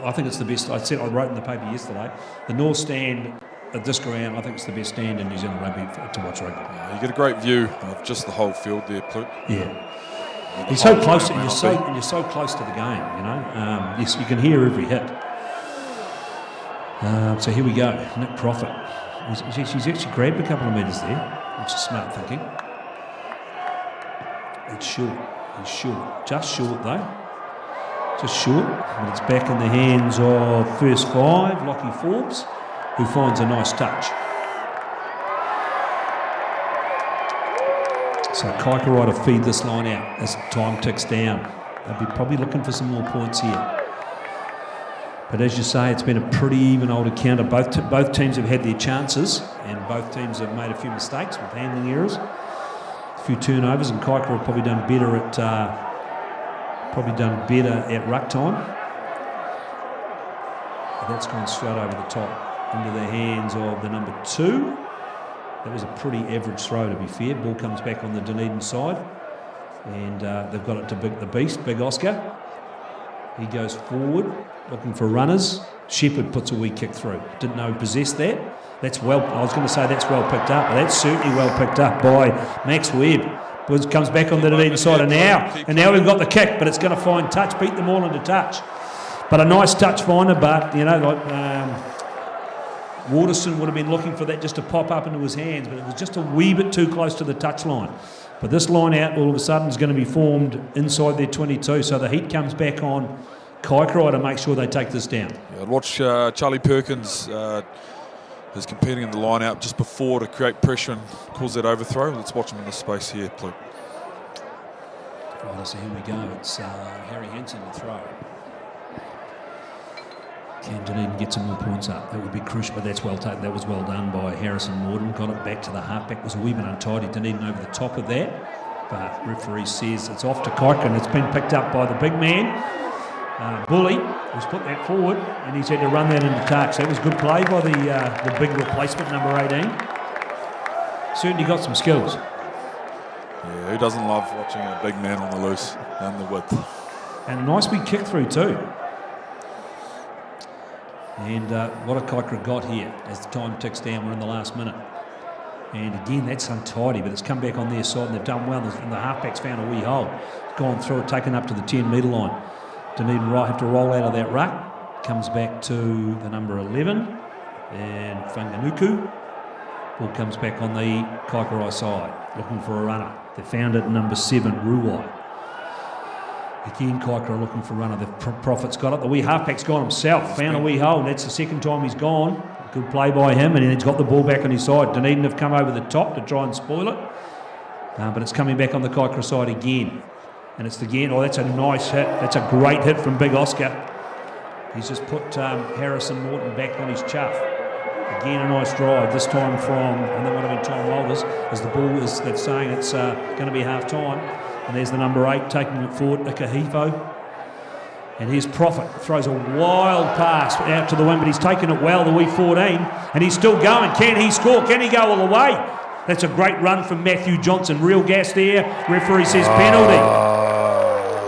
I think it's the best. I wrote in the paper yesterday, the North Stand at this ground, I think it's the best stand in New Zealand rugby to watch rugby. Yeah, you get a great view of just the whole field there, Pluke. Yeah. He's so close, and you're so close to the game, Yes, you can hear every hit. So here we go, Nick Prophet. He's actually grabbed a couple of metres there, which is smart thinking. It's short. He's short. Just short, though. Just short. And it's back in the hands of first five, Lockie Forbes, who finds a nice touch. So Kaikorai to feed this line out as time ticks down. They'll be probably looking for some more points here. But as you say, it's been a pretty even old encounter. Both teams have had their chances, and both teams have made a few mistakes with handling errors, a few turnovers, and Kaikorai have probably done better at ruck time. But that's gone straight over the top into the hands of the number 2. That was a pretty average throw, to be fair. Ball comes back on the Dunedin side, and they've got it to the beast, Big Oscar. He goes forward, looking for runners. Shepherd puts a wee kick through. Didn't know he possessed that. That's well. I was going to say that's well picked up, but that's certainly well picked up by Max Webb. Woods comes back on the Dunedin side, and now we've got the kick, but it's going to find touch, beat them all into touch. But a nice touch finder, but Waterston would have been looking for that just to pop up into his hands, but it was just a wee bit too close to the touch line. But this line out all of a sudden is going to be formed inside their 22, so the heat comes back on Kaikorai to make sure they take this down. Yeah, I'd watch Charlie Perkins is competing in the line out just before to create pressure and cause that overthrow. Let's watch him in this space here, please. Right, so here we go. It's Harry Henson to throw. Can Dunedin get some more points up? That would be crucial, but that's well taken. That was well done by Harrison Morton. Got it back to the halfback. Was a wee bit untidy. Dunedin over the top of that. But referee says it's off to Kaikorai, and it's been picked up by the big man. Bully has put that forward, and he's had to run that into touch. That was good play by the big replacement, number 18. Certainly got some skills. Yeah, who doesn't love watching a big man on the loose down the width? And a nice big kick through too. And what a Kaikorai got here as the time ticks down. We're in the last minute. And again, that's untidy, but it's come back on their side, and they've done well. And the halfback's found a wee hole. It's gone through it, taken up to the 10-metre line. Dunedin have to roll out of that ruck. Comes back to the number 11. And Whaganuku. Ball comes back on the Kaikorai side, looking for a runner. They found it, number 7, Ruai. Again, Kaikorai looking for a runner. The Prophet's got it. The wee halfback's gone himself. Found a wee hole, and that's the second time he's gone. Good play by him, and he's got the ball back on his side. Dunedin have come over the top to try and spoil it. But it's coming back on the Kaikorai side again. And it's again, that's a nice hit. That's a great hit from Big Oscar. He's just put Harrison Morton back on his chuff. Again, a nice drive, this time from, and that would have been Tom Walters, as the ball is, that's saying it's going to be half time. And there's the number 8 taking it forward, Ikahifo. And here's Prophet, throws a wild pass out to the wing, but he's taken it well, the wee 14, and he's still going. Can he score? Can he go all the way? That's a great run from Matthew Johnson. Real gas there. Referee says penalty.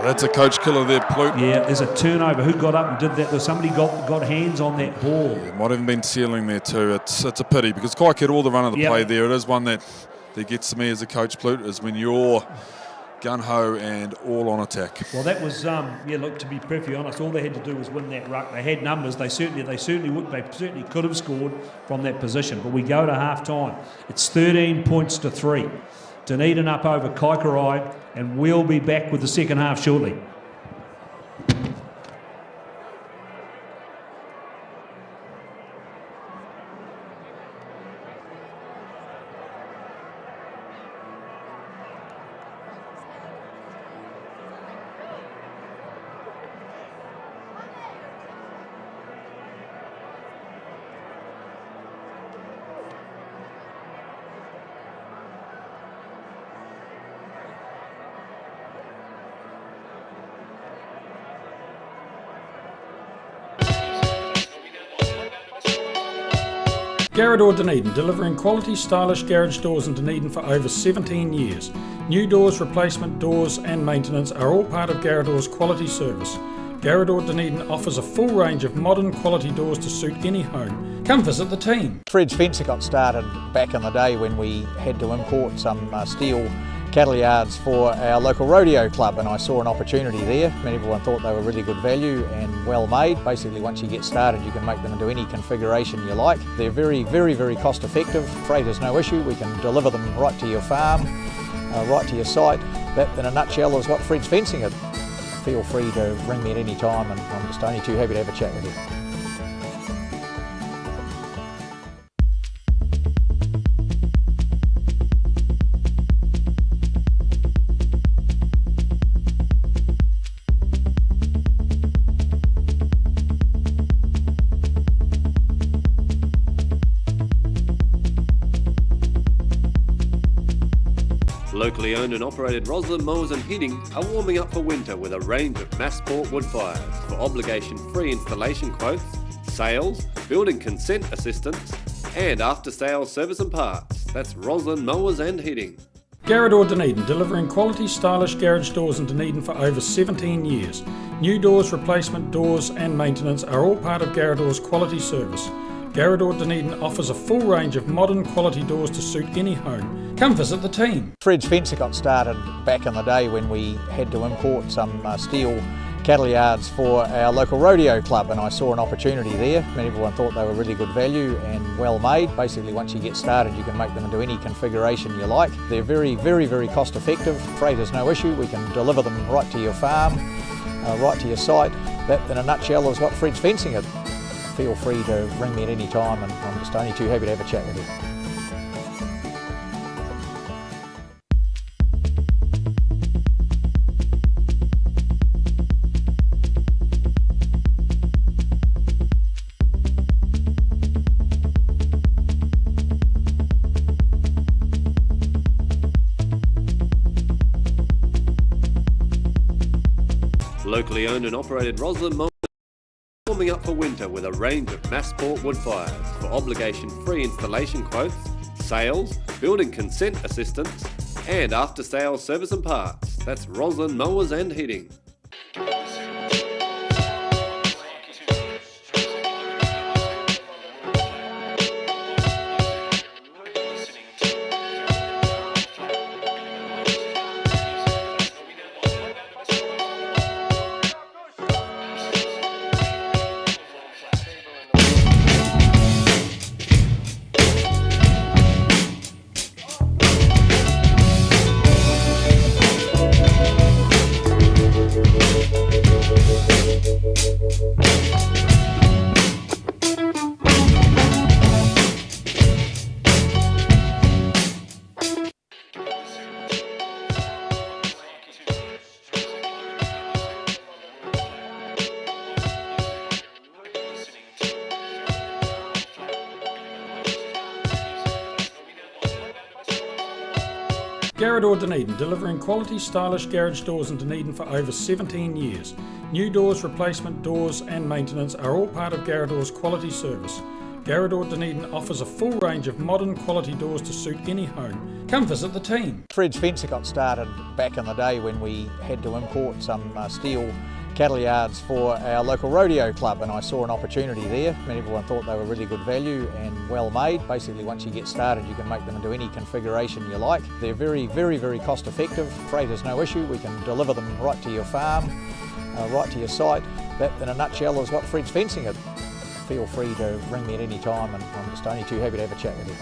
That's a coach killer there, Plute. Yeah, there's a turnover. Who got up and did that? Somebody got hands on that ball. Yeah, might have been sealing there too. It's a pity because Kai had all the run of the play there. It is one that gets to me as a coach, Plute, is when you're gun-ho and all on attack. Well, that was, look, to be perfectly honest, all they had to do was win that ruck. They had numbers. They certainly could have scored from that position. But we go to half-time. It's 13 points to 3. Dunedin up over Kaikorai, and we'll be back with the second half shortly. Garrador Dunedin, delivering quality, stylish garage doors in Dunedin for over 17 years. New doors, replacement doors and maintenance are all part of Garrador's quality service. Garrador Dunedin offers a full range of modern quality doors to suit any home. Come visit the team. Fred's Fencer got started back in the day when we had to import some steel cattle yards for our local rodeo club, and I saw an opportunity there. Everyone thought they were really good value and well made. Basically, once you get started, you can make them into any configuration you like. They're very, very, very cost effective. Freight is no issue. We can deliver them right to your farm, right to your site. That, in a nutshell, is what Fred's Fencing is. Feel free to ring me at any time, and I'm just only too happy to have a chat with you. Locally owned and operated Roslyn Mowers and Heating are warming up for winter with a range of mass port wood fires. For obligation-free installation quotes, sales, building consent assistance and after-sales service and parts. That's Roslyn Mowers and Heating. Garrador Dunedin, delivering quality, stylish garage doors in Dunedin for over 17 years. New doors, replacement doors and maintenance are all part of Garrador's quality service. Garrador Dunedin offers a full range of modern quality doors to suit any home. Come visit the team. Fred's Fencer got started back in the day when we had to import some steel cattle yards for our local rodeo club, and I saw an opportunity there. Everyone thought they were really good value and well made. Basically, once you get started, you can make them into any configuration you like. They're very, very, very cost effective. Freight is no issue. We can deliver them right to your farm, right to your site. That, in a nutshell, is what Fred's Fencing is. Feel free to ring me at any time, and I'm just only too happy to have a chat with you. Locally owned and operated Roslyn Mowers warming up for winter with a range of mass port wood fires. For obligation-free installation quotes, sales, building consent assistance and after-sales service and parts. That's Roslyn Mowers and Heating. Garrador Dunedin, delivering quality, stylish garage doors in Dunedin for over 17 years. New doors, replacement doors and maintenance are all part of Garrador's quality service. Garrador Dunedin offers a full range of modern quality doors to suit any home. Come visit the team. Fred's Fencer got started back in the day when we had to import some steel cattle yards for our local rodeo club, and I saw an opportunity there. I mean, everyone thought they were really good value and well made. Basically, once you get started, you can make them into any configuration you like. They're very, very, very cost effective. Freight is no issue. We can deliver them right to your farm, right to your site. That, in a nutshell, is what Fred's Fencing is. Feel free to ring me at any time, and I'm just only too happy to have a chat with you.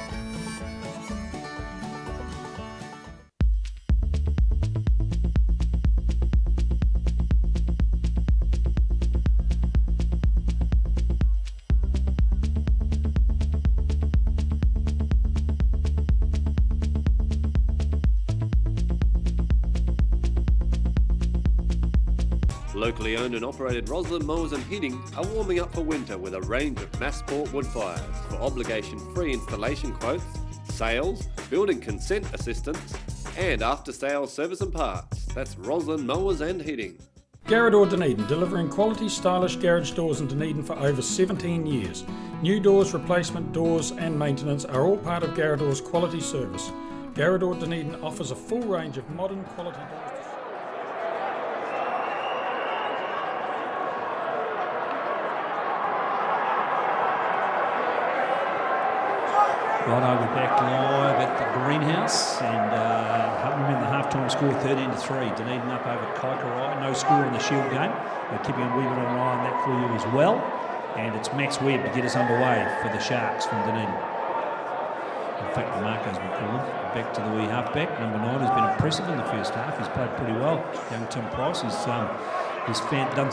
Locally owned and operated Roslyn Mowers and Heating are warming up for winter with a range of Massport wood fires. For obligation-free installation quotes, sales, building consent assistance, and after-sales service and parts. That's Roslyn Mowers and Heating. Garrador Dunedin, delivering quality, stylish garage doors in Dunedin for over 17 years. New doors, replacement doors and maintenance are all part of Garrador's quality service. Garrador Dunedin offers a full range of modern quality doors. Righto, we're back live at the greenhouse, and remember the half-time score 13-3. Dunedin up over Kaikorai. No score in the Shield game. We're keeping a wee bit of an eye on that for you as well. And it's Max Webb to get us underway for the Sharks from Dunedin. In fact, the Makos we call him. Back to the wee halfback. Number 9 has been impressive in the first half. He's played pretty well. Young Tim Price has done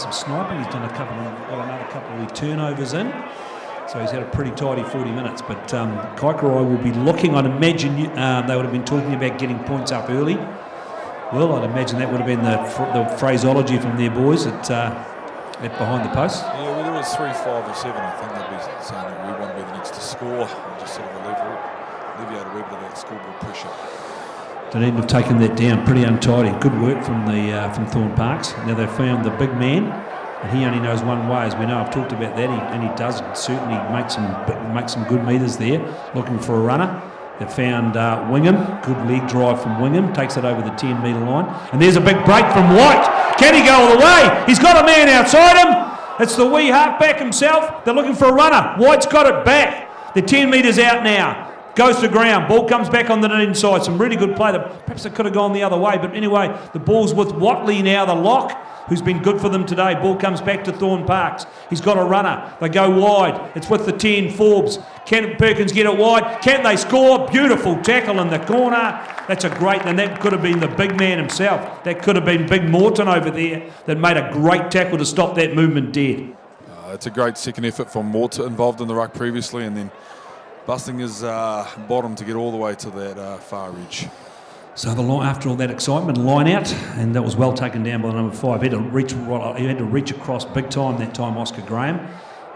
some sniping. He's done another couple of wee turnovers in. So he's had a pretty tidy 40 minutes, but Kaikorai will be looking, I'd imagine they would have been talking about getting points up early. Well, I'd imagine that would have been the phraseology from their boys at behind the post. Yeah, well, there was 3, 5 or 7, I think they'd be saying that we want to be the next to score and just sort of alleviate a wee bit of that scoreboard pressure. Dunedin have taken that down pretty untidy. Good work from Thorn Parks. Now they've found the big man. And he only knows one way, as we know. I've talked about that, and he does certainly make some good metres there, looking for a runner. They've found Wingham, good leg drive from Wingham, takes it over the 10-metre line. And there's a big break from White. Can he go all the way? He's got a man outside him. It's the wee halfback himself. They're looking for a runner. White's got it back. The 10 metres out now. Goes to ground. Ball comes back on the inside. Some really good play. Perhaps it could have gone the other way. But anyway, the ball's with Watley now, the lock, who's been good for them today. Ball comes back to Thorn Parks. He's got a runner. They go wide. It's with the 10, Forbes. Can Perkins get it wide? Can they score? Beautiful tackle in the corner. That's a great, and that could have been the big man himself. That could have been Big Morton over there that made a great tackle to stop that movement dead. It's a great second effort from Morton, involved in the ruck previously, and then busting his bottom to get all the way to that far edge. So after all that excitement, line out, and that was well taken down by the number 5. He had to reach across big time that time, Oscar Graham.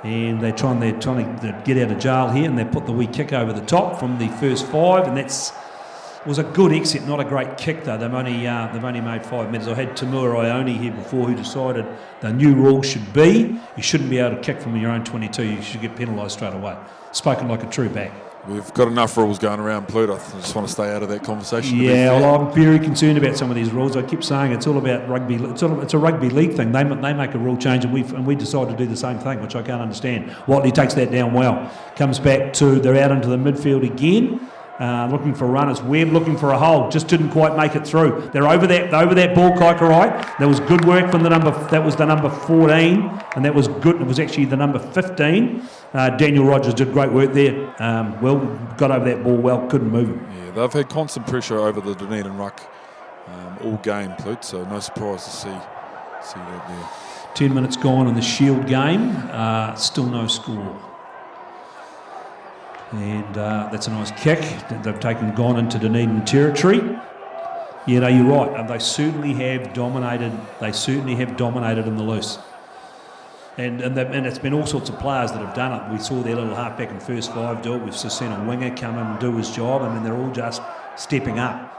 And they're trying to get out of jail here, and they put the wee kick over the top from the first 5, and was a good exit, not a great kick though. They've only made 5 metres. I had Tamura Ione here before, who decided the new rule should be you shouldn't be able to kick from your own 22. You should get penalised straight away. Spoken like a true back. We've got enough rules going around, Pluto. I just want to stay out of that conversation. Yeah, well, I'm very concerned about some of these rules. I keep saying it's all about rugby. It's a rugby league thing. They make a rule change, and we decide to do the same thing, which I can't understand. Watley takes that down well. Comes back they're out into the midfield again. Looking for runners. Webb looking for a hole, just didn't quite make it through. They're over that ball, Kaikorai. That was good work from that was the number 14, and that was good. It was actually the number 15. Daniel Rogers did great work there. Got over that ball well, couldn't move him. Yeah, they've had constant pressure over the Dunedin ruck all game, Plut, so no surprise to see that there. 10 minutes gone in the Shield game, still no score. And that's a nice kick. They've gone into Dunedin territory. Yeah, no, you're right. They certainly have dominated. They certainly have dominated in the loose. And it's been all sorts of players that have done it. We saw their little halfback in first 5 do it. We've just seen a winger come in and do his job. I mean, they're all just stepping up.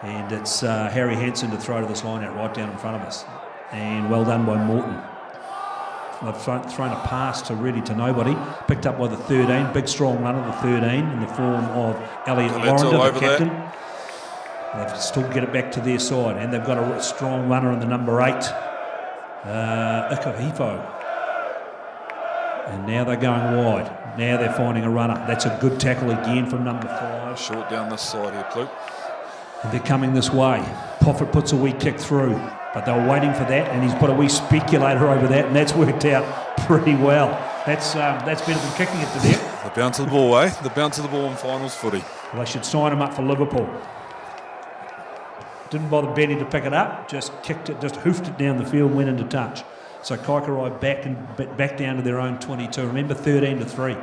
And it's Harry Hansen to throw to this line out right down in front of us. And well done by Morton. thrown a pass to nobody. Picked up by the 13, big strong runner, the 13, in the form of Elliot Warrender, the captain. They've still get it back to their side, and they've got a strong runner in the number 8, Ikahifo. And now they're going wide. Now they're finding a runner. That's a good tackle again from number 5. Short down this side here, Plute. And they're coming this way. Poffit puts a wee kick through, but they were waiting for that, and he's put a wee speculator over that, and that's worked out pretty well. That's better than kicking it to them. The bounce of the ball, eh? The bounce of the ball in finals footy. Well, they should sign him up for Liverpool. Didn't bother Benny to pick it up, just kicked it, just hoofed it down the field, went into touch. So Kaikorai back down to their own 22. Remember, 13-3.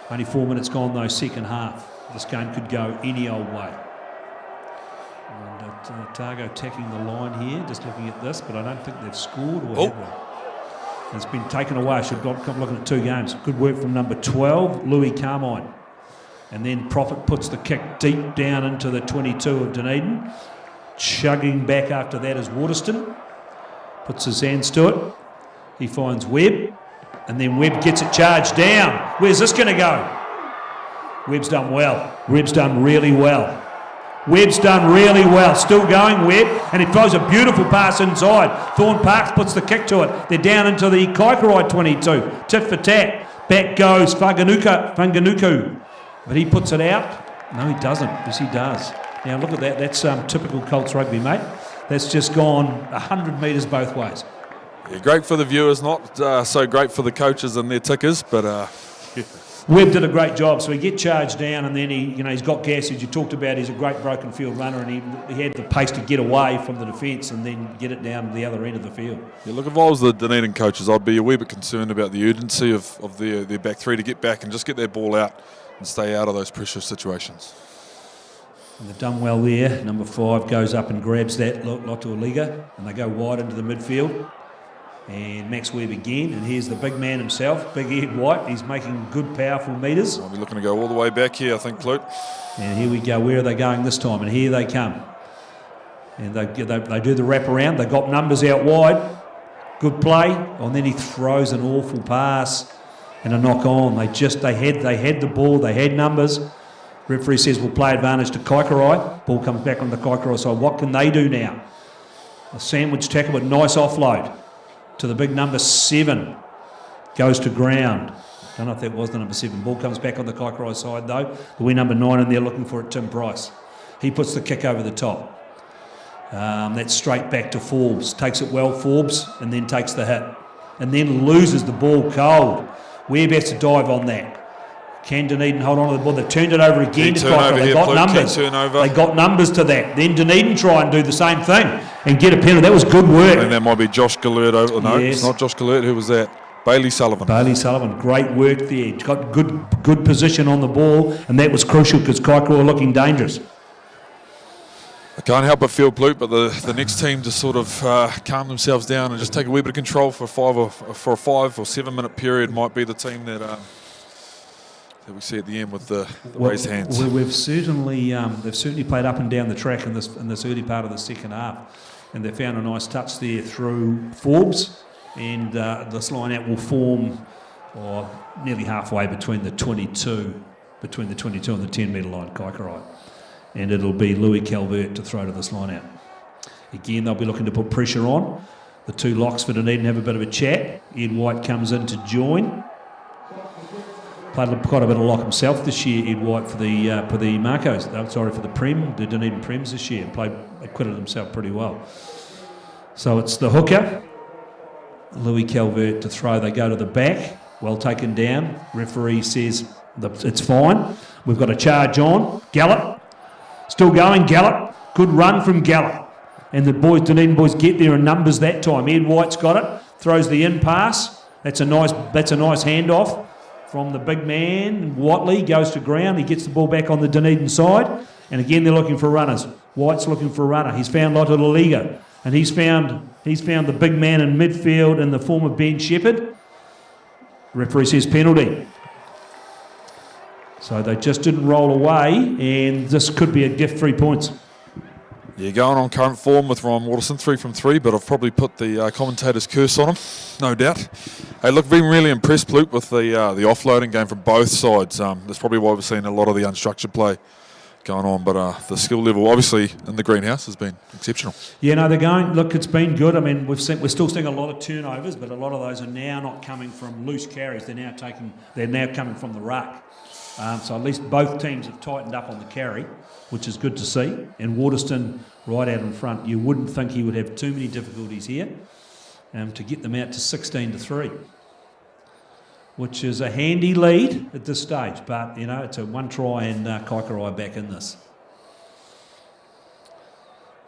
Only 4 minutes gone though, second half. This game could go any old way. And Otago attacking the line here, just looking at this, but I don't think they've scored or have they? It's been taken away. I should come looking at 2 games. Good work from number 12, Louis Carmine. And then Prophet puts the kick deep down into the 22 of Dunedin. Chugging back after that is Waterston. Puts his hands to it. He finds Webb. And then Webb gets it charged down. Where's this going to go? Webb's done well. Webb's done really well. Webb's done really well. Still going, Webb. And he throws a beautiful pass inside. Thorne Parks puts the kick to it. They're down into the Kaikorai 22. Tit for tat. Back goes Whanganuku. But he puts it out. No, he doesn't. Yes, he does. Now look at that. That's typical Colts rugby, mate. That's just gone 100 metres both ways. Yeah, great for the viewers, not so great for the coaches and their tickers, but yeah. Webb did a great job. So he get charged down, and then he's got gas, as you talked about. He's a great broken field runner, and he had the pace to get away from the defence and then get it down to the other end of the field. Yeah, look, if I was the Dunedin coaches, I'd be a wee bit concerned about the urgency of their back 3 to get back and just get their ball out and stay out of those pressure situations. And they've done well there. Number 5 goes up and grabs that Lotualiga, and they go wide into the midfield. And Max Webb again, and here's the big man himself, Big Ed White. He's making good, powerful metres. I'll be looking to go all the way back here, I think, Plute. And here we go. Where are they going this time? And here they come. And they do the wrap around. They got numbers out wide. Good play. And then he throws an awful pass and a knock on. They had the ball. They had numbers. Referee says we'll play advantage to Kaikorai. Ball comes back on the Kaikorai side. What can they do now? A sandwich tackle, but nice offload to the big number 7. Goes to ground. Don't know if that was the number 7. Ball comes back on the Kaikorai side though. The wee number 9 in there looking for it, Tim Price. He puts the kick over the top. That's straight back to Forbes. Takes it well, Forbes, and then takes the hit. And then loses the ball cold. Webb has to dive on that. Can Dunedin hold on to the ball? They've turned it over again to Kaikorai. They got numbers. They got numbers to that. Then Dunedin try and do the same thing and get a penalty. That was good work. And that might be Josh Gallert over. No, yes. It's not Josh Gallert. Who was that? Bailey Sullivan. Bailey Sullivan. Great work there. He's got good position on the ball, and that was crucial because Kaikorai are looking dangerous. I can't help but feel, Plute, but the next team to sort of calm themselves down and just take a wee bit of control for a 5 or 7 minute period might be the team that we see at the end with the raised hands. We've certainly they've certainly played up and down the track in this early part of the second half, and they found a nice touch there through Forbes, and this line out will form nearly halfway between the 22 and the 10 metre line, Kaikorai. And it'll be Louis Calvert to throw to this line out. Again, they'll be looking to put pressure on. The 2 locks for Dunedin have a bit of a chat. Ed White comes in to join. Played quite a bit of lock himself this year, Ed White, for the Makos. For the Dunedin Prems this year. Acquitted himself pretty well. So it's the hooker, Louis Calvert to throw. They go to the back. Well taken down. Referee says it's fine. We've got a charge on. Gallup. Still going, Gallup. Good run from Gallup. And the Dunedin boys get there in numbers that time. Ed White's got it. Throws the in pass. That's a nice handoff from the big man. Watley goes to ground. He gets the ball back on the Dunedin side. And again, they're looking for runners. White's looking for a runner. He's found Lotualiga. And he's found the big man in midfield in the form of Ben Shepherd. Referee says penalty. So they just didn't roll away, and this could be a gift, 3 points. Yeah, going on current form with Ryan Waterston, 3 from 3, but I've probably put the commentator's curse on him, no doubt. Hey, look, been really impressed, Luke, with the offloading game from both sides. That's probably why we've seen a lot of the unstructured play going on, but the skill level, obviously, in the greenhouse has been exceptional. Yeah, no, they're going. Look, it's been good. I mean, we're still seeing a lot of turnovers, but a lot of those are now not coming from loose carries. They're now coming from the ruck. So at least both teams have tightened up on the carry, which is good to see. And Waterston right out in front. You wouldn't think he would have too many difficulties here to get them out to 16-3, which is a handy lead at this stage. But, you know, it's a one try and Kaikorai back in this.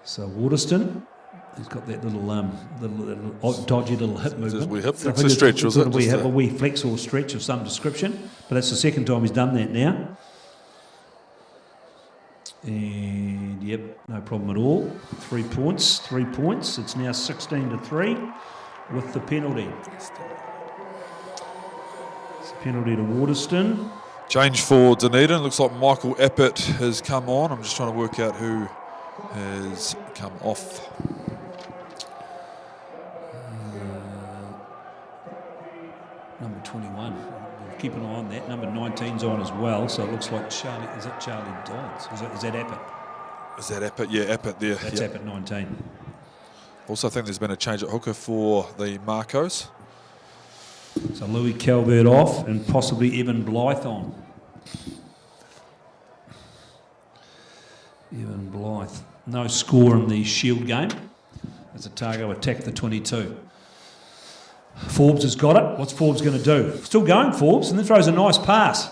So Waterston, he's got that little dodgy little hip movement. It's a stretch, was it? A wee flex or stretch of some description. But that's the second time he's done that now. And, yep, no problem at all. 3 points. It's now 16-3 with the penalty. It's a penalty to Waterston. Change for Dunedin. Looks like Michael Eppert has come on. I'm just trying to work out who has come off. Number 21. Keep an eye on that. Number 19's on as well. So it looks like Charlie. Is that Charlie Dodds? Is that Eppert? Is that Eppert? Yeah, Eppert there. That's Eppert 19. Also, I think there's been a change at hooker for the Makos. So Louis Calvert off and possibly Evan Blythe on. Evan Blythe. No score in the Shield game as Otago attacked the 22. Forbes has got it. What's Forbes going to do? Still going, Forbes, and then throws a nice pass.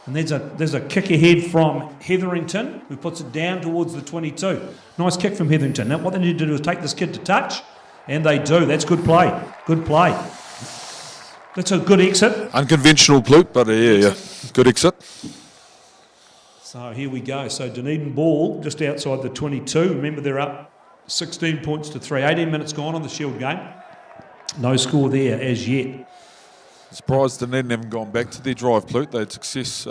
And there's a kick ahead from Hetherington, who puts it down towards the 22. Nice kick from Hetherington. Now, what they need to do is take this kid to touch, and they do. That's good play. Good play. That's a good exit. Unconventional Pluke, but yeah, good exit. So here we go. So Dunedin ball just outside the 22. Remember, they're up 16 points to 3. 18 minutes gone on the Shield game. No score there as yet. Surprised Dunedin haven't gone back to their drive, Pluke. They had success,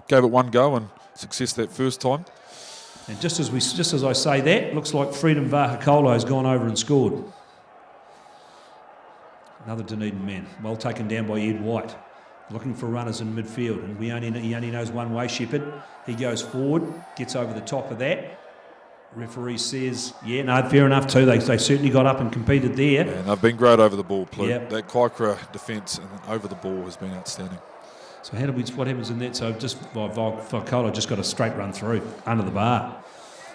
gave it one go and success that first time. And just as I say that, looks like Freedom Vahakolo has gone over and scored. Another Dunedin man, well taken down by Ed White. Looking for runners in midfield, and he only knows one way, Shepherd. He goes forward, gets over the top of that. Referee says, yeah, no, fair enough too. They certainly got up and competed there. Yeah, and they've been great over the ball, Pluke. Yep. That Kaikorai defence and over the ball has been outstanding. So what happens in that? So Vahakolo just got a straight run through under the bar,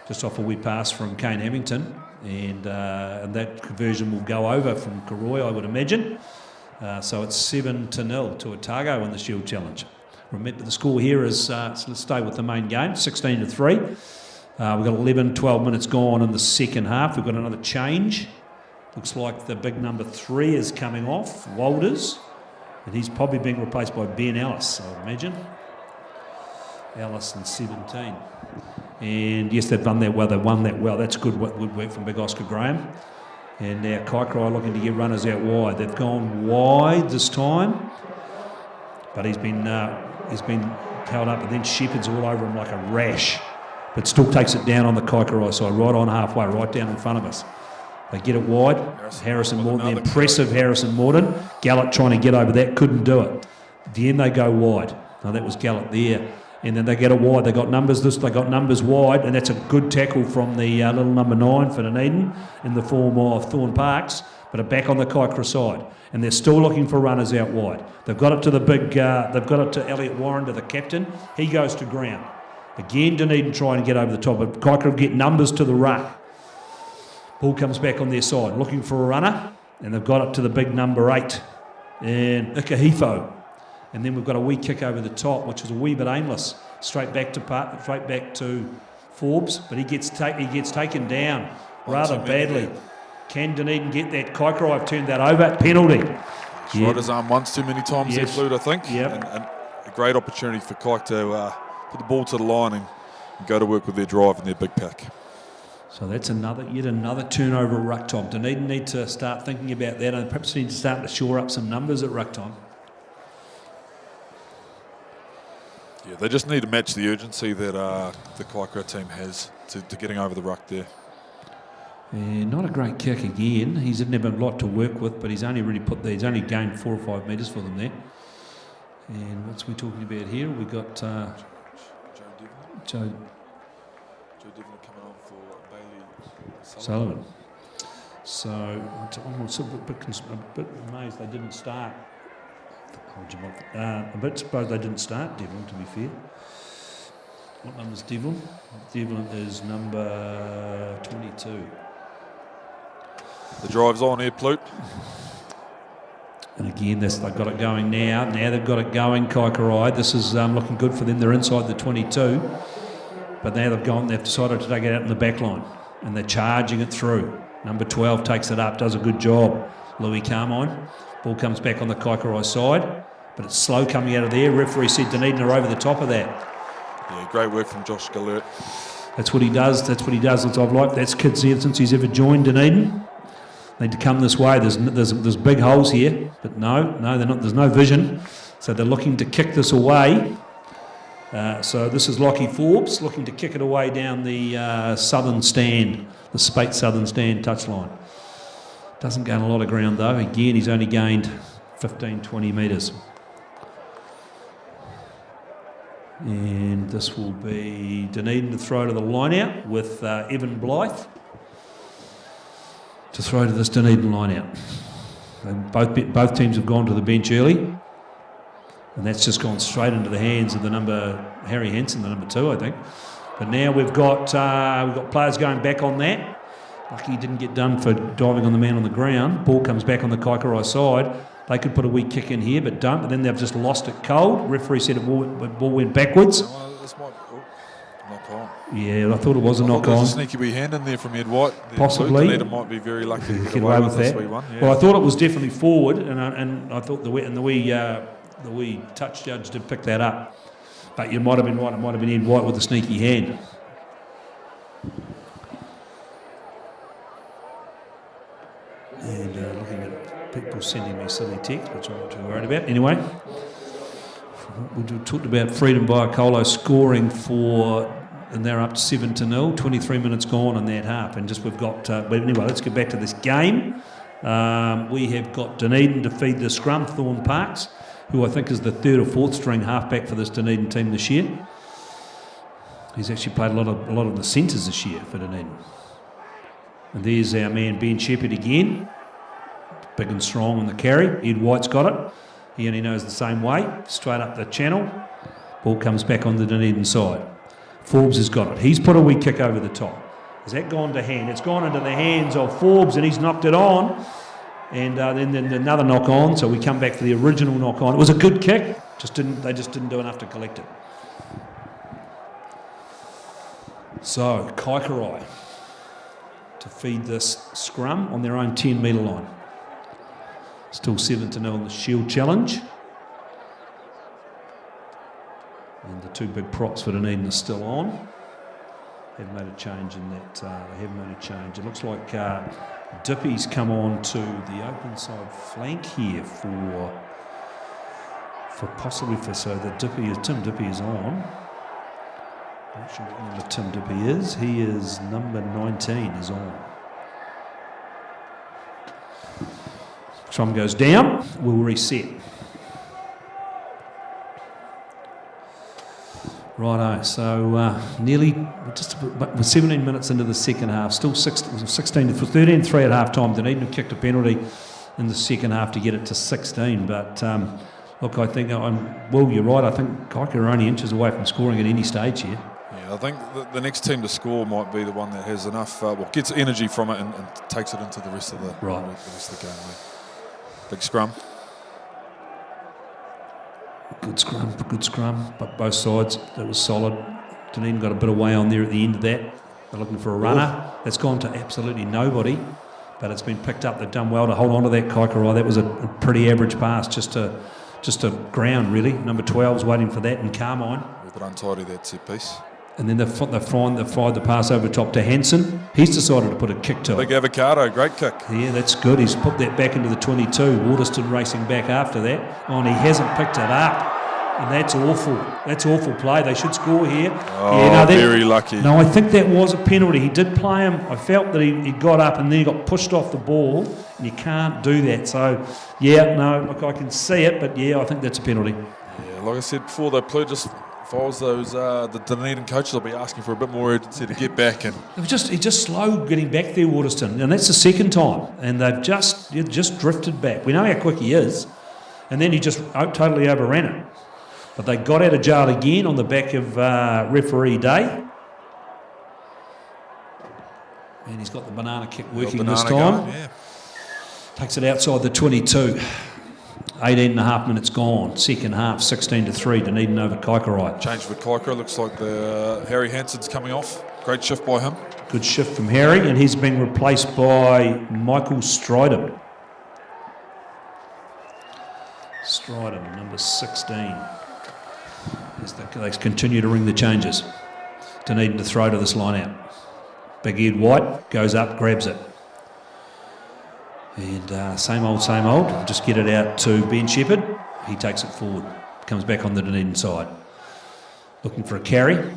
just off a wee pass from Kane Hamilton, and that conversion will go over from Kaikorai, I would imagine. So it's 7-0 to Otago in the Shield Challenge. Remember, the score here is, so let's stay with the main game, 16-3. We've got 11, 12 minutes gone in the second half. We've got another change. Looks like the big number 3 is coming off, Walters, and he's probably being replaced by Ben Ellis, I would imagine. Ellis in 17. And yes, they've done that well. They won that well. That's good work from Big Oscar Graham. And now Kaikorai looking to get runners out wide. They've gone wide this time, but he's been held up, and then Shepherd's all over him like a rash, but still takes it down on the Kaikorai side, right on halfway, right down in front of us. They get it wide. Harrison Morton, the impressive Harrison Morton. Gallop trying to get over that, couldn't do it. At the end they go wide. Now that was Gallop there. And then they get it wide. They got numbers wide, and that's a good tackle from the little number 9 for Dunedin in the form of Thorne Parks, but are back on the Kaikorai side. And they're still looking for runners out wide. They've got it to they've got it to Elliot Warren, to the captain. He goes to ground. Again, Dunedin trying to get over the top, but Kaikorai get numbers to the ruck. Ball comes back on their side, looking for a runner, and they've got it to the big number 8, and Ikahifo. And then we've got a wee kick over the top, which is a wee bit aimless, straight back to Forbes, but he gets taken down rather badly. Can Dunedin get that? Kaikorai have turned that over. Penalty. Right his arm once too many times there, Flute, I think. Yep. And a great opportunity for Kaikorai to put the ball to the line and go to work with their drive and their big pack. So that's yet another turnover at ruck time. Dunedin need to start thinking about that, and perhaps need to start to shore up some numbers at ruck time. Yeah, they just need to match the urgency that the Kaikorai team has to getting over the ruck there. And not a great kick again. He's didn't have a lot to work with, but he's only gained 4 or 5 metres for them there. And what's we talking about here? We got Joe Devlin coming on for Bailey Sullivan. So I'm a bit amazed they didn't start. A bit surprised they didn't start Devlin, to be fair. What number's Devlin? Devlin is number 22. The drive's on here, Plute. And again, they've got it going now. Now they've got it going, Kaikorai. This is looking good for them. They're inside the 22. But now they've decided to take it out in the back line. And they're charging it through. Number 12 takes it up, does a good job. Louis Carmine. Ball comes back on the Kaikorai side. But it's slow coming out of there. Referee said Dunedin are over the top of that. Yeah, great work from Josh Gallert. That's what he does. That's I've liked. That's kids here since he's ever joined Dunedin. Need to come this way. There's big holes here, but no, they're not. There's no vision, so they're looking to kick this away. So this is Lockie Forbes looking to kick it away down the southern stand, the Spate southern stand touchline. Doesn't gain a lot of ground though. Again, he's only gained 15-20 metres. And this will be Dunedin to throw to the line out with Evan Blythe to throw to this Dunedin line out. And both teams have gone to the bench early, and that's just gone straight into the hands of the Harry Henson, the number 2, I think. But now we've got players going back on that. Lucky he didn't get done for diving on the man on the ground. Ball comes back on the Kaikorai side. They could put a wee kick in here, but don't. But then they've just lost it cold. Referee said the ball went backwards. This might knock on. Yeah, I thought it was a knock on. There's a sneaky wee hand in there from Ed White. Possibly. Dunedin might be very lucky to get away with that. Wee one. Yeah. Well, I thought it was definitely forward, and I thought the wee touch judge did pick that up. But you might have been right. It might have been Ed White with a sneaky hand. And looking at people sending me silly text, which I'm not too worried about. Anyway, we talked about Freedom Biacolo scoring and they're up 7-0, 23 minutes gone in that half. And we've got, but anyway, let's get back to this game. We have got Dunedin to feed the scrum, Thorne Parks, who I think is the 3rd or 4th string halfback for this Dunedin team this year. He's actually played a lot of the centres this year for Dunedin. And there's our man Ben Shepherd again, big and strong on the carry. Ed White's got it. He only knows the same way, straight up the channel. Ball comes back on the Dunedin side. Forbes has got it. He's put a wee kick over the top. Has that gone to hand? It's gone into the hands of Forbes, and he's knocked it on. And then another knock on. So we come back to the original knock on. It was a good kick. They just didn't do enough to collect it. So Kaikorai to feed this scrum on their own 10-metre line. Still 7-0 in the Shield Challenge. And the 2 big props for Dunedin are still on. Haven't made a change in that. They haven't made a change. It looks like Dippy's come on to the open side flank here so the Tim Dippy is on. I'm not sure what number Tim Dippy is. He is number 19 is on. Tom goes down. We'll reset. Righto, so nearly we're 17 minutes into the second half. Still 13-3 at half time. Dunedin have kicked a penalty in the second half to get it to 16. But look, I think you're right. I think Kaikorai are only inches away from scoring at any stage here. Yeah, I think the next team to score might be the one that has enough, gets energy from it and takes it into the rest of the game. Right. Big scrum. Good scrum, but both sides, that was solid. Dunedin got a bit of way on there at the end of that. They're looking for a runner. That's gone to absolutely nobody, but it's been picked up. They've done well to hold on to that Kaikorai. That was a pretty average pass, just to ground, really. Number 12's waiting for that, and Carmine. A bit untidy, that set piece. And then they've fired the pass over top to Hansen. He's decided to put a kick to it. Big avocado, great kick. Yeah, that's good. He's put that back into the 22. Waterston racing back after that. Oh, and he hasn't picked it up. And that's awful. That's awful play. They should score here. Oh, very lucky. No, I think that was a penalty. He did play him. I felt that he got up and then he got pushed off the ball. And you can't do that. So, yeah, no, look, I can see it, but yeah, I think that's a penalty. Yeah, like I said before, if I was the Dunedin coaches, I'll be asking for a bit more urgency to get back. And he's just slow getting back there, Waterston, and that's the second time. And they've just drifted back. We know how quick he is, and then he just totally overran it. But they got out of jail again on the back of referee Day. And he's got the banana kick working this time. Going, yeah. Takes it outside the 22. 18 and a half minutes gone. Second half, 16-3. Dunedin over Kaikorai. Change for Kaikorai. Looks like the Harry Hanson's coming off. Great shift by him. Good shift from Harry, and he's been replaced by Michael Stridham. Stridham, number 16. As they continue to ring the changes. Dunedin to throw to this line out. Big Ed White goes up, grabs it. And same old. Just get it out to Ben Shepherd. He takes it forward. Comes back on the Dunedin side. Looking for a carry.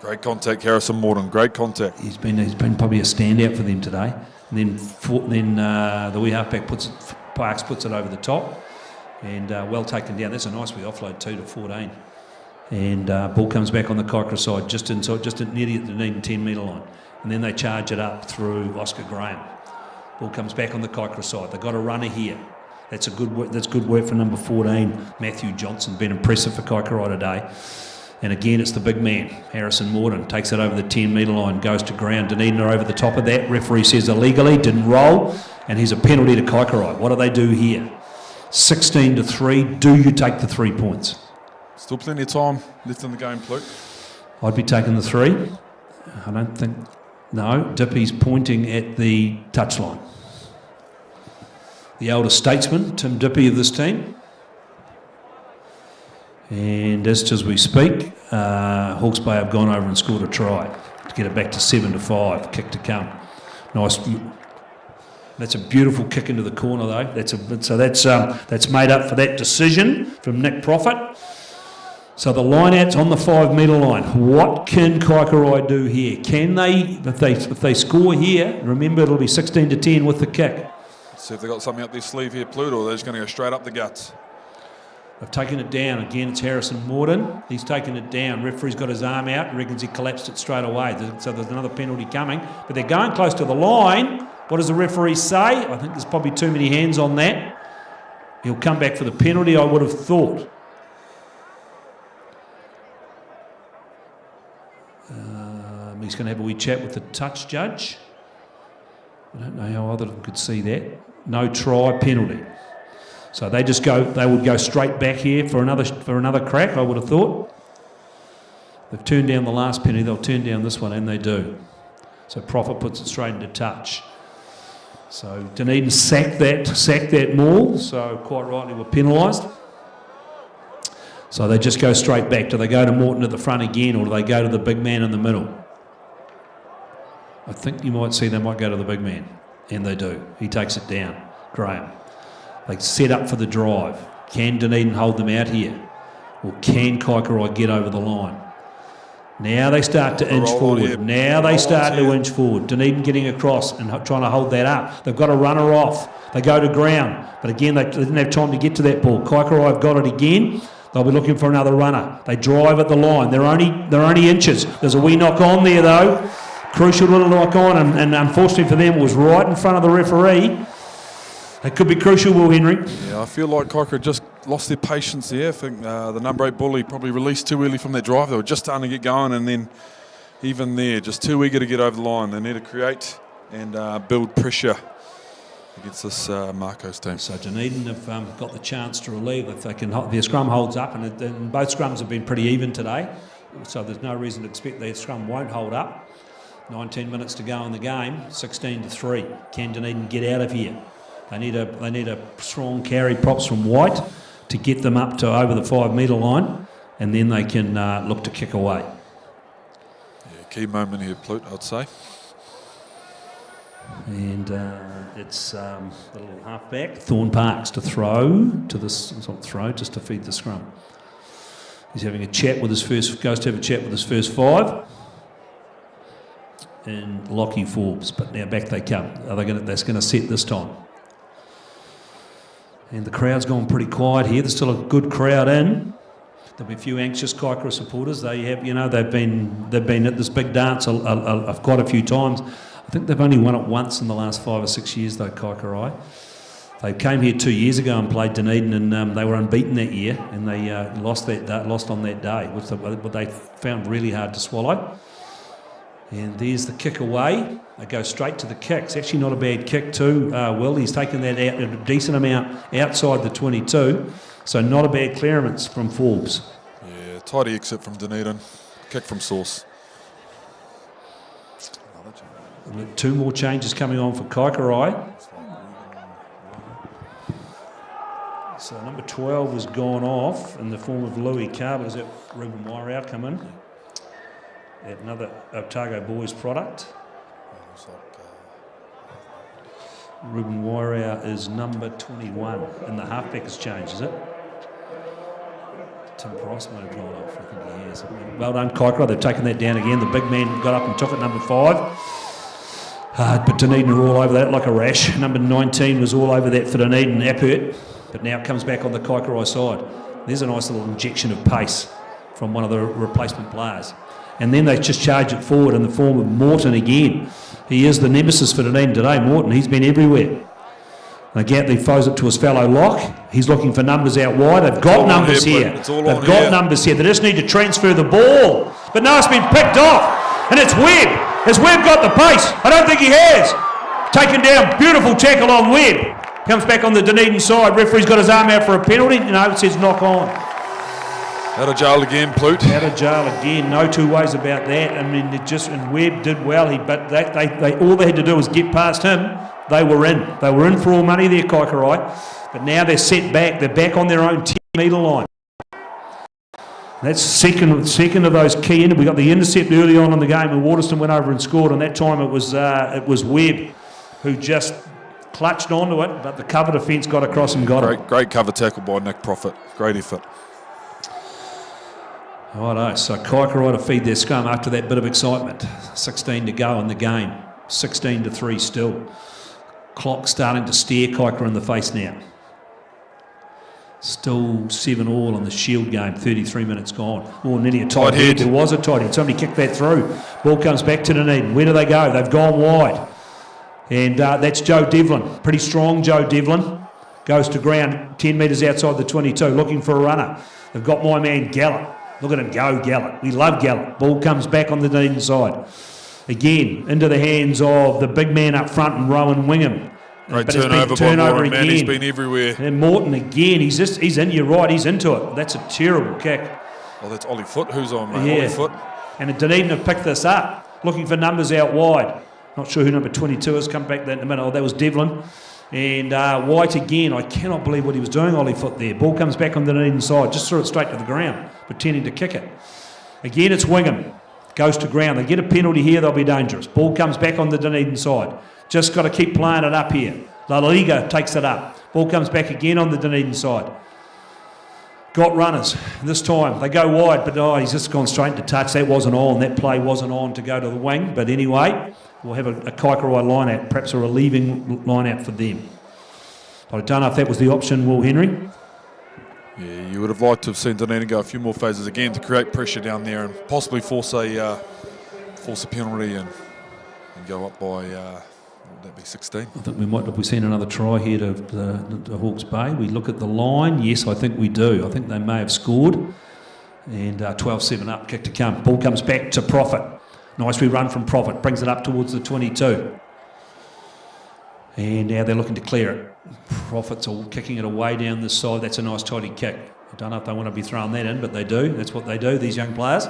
Great contact, Harrison Morton. Great contact. He's been probably a standout for them today. And then the wee halfback Parks puts it over the top. And well taken down. That's a nice wee offload too to 14. And ball comes back on the Kaikorai side, just nearly at the Dunedin 10 metre line. And then they charge it up through Oscar Graham. Ball comes back on the Kaikorai side. They've got a runner here. That's good work for number 14, Matthew Johnson. Been impressive for Kaikorai today. And again, it's the big man, Harrison Morton. Takes it over the 10 metre line, goes to ground. Dunedin are over the top of that. Referee says illegally, didn't roll. And here's a penalty to Kaikorai. What do they do here? 16-3. Do you take the 3 points? Still plenty of time left in the game, Luke. I'd be taking the 3. I don't think... No, Dippy's pointing at the touchline. The elder statesman, Tim Dippy of this team. And just as we speak, Hawke's Bay have gone over and scored a try to get it back to 7-5. Kick to come. Nice. That's a beautiful kick into the corner, though. That's made up for that decision from Nick Prophet. So the line-out's on the 5 metre line. What can Kaikorai do here? Can they, if they score here, remember it'll be 16-10 with the kick. See if they've got something up their sleeve here, Pluto, or they're just going to go straight up the guts. They've taken it down. Again, it's Harrison Morton. He's taken it down. Referee's got his arm out. Reckons he collapsed it straight away. So there's another penalty coming. But they're going close to the line. What does the referee say? I think there's probably too many hands on that. He'll come back for the penalty, I would have thought. He's going to have a wee chat with the touch judge. I don't know how other of them could see that. No try, penalty. So they would go straight back here for another crack, I would have thought. They've turned down the last penalty, they'll turn down this one, and they do. So Prophet puts it straight into touch. So Dunedin sacked that maul, so quite rightly were penalised. So they just go straight back. Do they go to Morton at the front again, or do they go to the big man in the middle? I think you might see they might go to the big man, and they do. He takes it down, Graham. They set up for the drive. Can Dunedin hold them out here? Or can Kaikorai get over the line? Now they start to inch forward. Now they start to inch forward. Dunedin getting across and trying to hold that up. They've got a runner off. They go to ground. But again, they didn't have time to get to that ball. Kaikorai have got it again. They'll be looking for another runner. They drive at the line. They're only inches. There's a wee knock on there, though. Crucial little knock on, and unfortunately for them, it was right in front of the referee. It could be crucial, Will Henry. Yeah, I feel like Kaikorai just lost their patience there. I think the number 8 bully probably released too early from that drive. They were just starting to get going, and then even there, just too eager to get over the line. They need to create and build pressure against this Makos team. So Dunedin have got the chance to relieve if they can. Their scrum holds up, and both scrums have been pretty even today. So there's no reason to expect their scrum won't hold up. 19 minutes to go in the game, 16-3. Can Dunedin get out of here? They need a strong carry, props from White, to get them up to over the 5 metre line, and then they can look to kick away. Yeah, key moment here, Plute, I'd say. And it's the little halfback, Thorn Parks, to throw to this, not throw, just to feed the scrum. He's having a chat with his first, goes to have a chat with his first 5. And Lockie Forbes, but now back they come. Are they going to, that's going to set this time. And the crowd's gone pretty quiet here. There's still a good crowd in. There'll be a few anxious Kaikorai supporters. They have, you know, they've been at this big dance quite a few times. I think they've only won it once in the last 5 or 6 years, though, Kaikorai. They came here 2 years ago and played Dunedin, and they were unbeaten that year, and they lost on that day, which they found really hard to swallow. And there's the kick away. They go straight to the kick. It's actually not a bad kick too, Will. He's taken that out a decent amount outside the 22, so not a bad clearance from Forbes. Yeah, tidy exit from Dunedin. Kick from source. 2 more changes coming on for Kaikorai. So number 12 has gone off in the form of Louis Carver. Is that Ruben Wairau come in? Another Otago Boys product. Ruben Wairau is number 21, and the halfback has changed, is it? Tim Price might have gone off, I think he has. Well done, Kaikorai, they've taken that down again. The big man got up and took it, number 5. But Dunedin are all over that like a rash. Number 19 was all over that for Dunedin, Appert, but now it comes back on the Kaikorai side. There's a nice little injection of pace from one of the replacement players. And then they just charge it forward in the form of Morton again. He is the nemesis for Dunedin today, Morton. He's been everywhere. Gatley throws it to his fellow lock. He's looking for numbers out wide. They've got numbers here. They've got numbers here. They just need to transfer the ball. But no, it's been picked off. And it's Webb. Has Webb got the pace? I don't think he has. Taken down. Beautiful tackle on Webb. Comes back on the Dunedin side. Referee's got his arm out for a penalty. No, it says knock on. Out of jail again, Plute. Out of jail again. No two ways about that. I mean, and Webb did well. But they all they had to do was get past him. They were in. They were in for all money there, Kaikorai. But now they're set back. They're back on their own 10-metre line. That's second of those key. We got the intercept early on in the game, and Waterston went over and scored. And that time it was Webb who just clutched onto it, but the cover defence got across and got it. Great cover tackle by Nick Profit. Great effort. Righto, so Kaikorai to feed their scrum after that bit of excitement. 16 to go in the game. 16-3 still. Clock starting to stare Kaikorai in the face now. Still 7-all on the Shield game, 33 minutes gone. Oh, nearly a tight head. There was a tight head. Somebody kicked that through. Ball comes back to Dunedin. Where do they go? They've gone wide. And that's Joe Devlin. Pretty strong Joe Devlin. Goes to ground 10 metres outside the 22, looking for a runner. They've got my man Gallup. Look at him go, Gallup. We love Gallup. Ball comes back on the Dunedin side. Again, into the hands of the big man up front and Rowan Wingham. Great turnover by Morton, man. He's been everywhere. And Morton again. He's in. You're right. He's into it. That's a terrible kick. Oh, that's Ollie Foote. Who's on, mate? Yeah. Ollie Foote. And Dunedin have picked this up, looking for numbers out wide. Not sure who number 22 has come back in a minute. Oh, that was Devlin. And White again. I cannot believe what he was doing, Ollie Foote there. Ball comes back on the Dunedin side. Just threw it straight to the ground, pretending to kick it. Again, it's Wingham. Goes to ground. They get a penalty here, they'll be dangerous. Ball comes back on the Dunedin side. Just got to keep playing it up here. La Liga takes it up. Ball comes back again on the Dunedin side. Got runners. This time they go wide, but he's just gone straight into touch. That wasn't on. That play wasn't on to go to the wing. But anyway, we'll have a Kaikorai line out, perhaps a relieving line out for them. But I don't know if that was the option, Will Henry. Yeah, you would have liked to have seen Dunedin go a few more phases again to create pressure down there and possibly force a penalty and go up by, would that be 16? I think we might have seen another try here to Hawke's Bay. We look at the line. Yes, I think we do. I think they may have scored. And 12-7 up, kick to come. Ball comes back to Profit. Nice rerun from Profit. Brings it up towards the 22. And now they're looking to clear it. Profits are kicking it away down this side. That's a nice tidy kick. I don't know if they want to be throwing that in, but they do. That's what they do, these young players.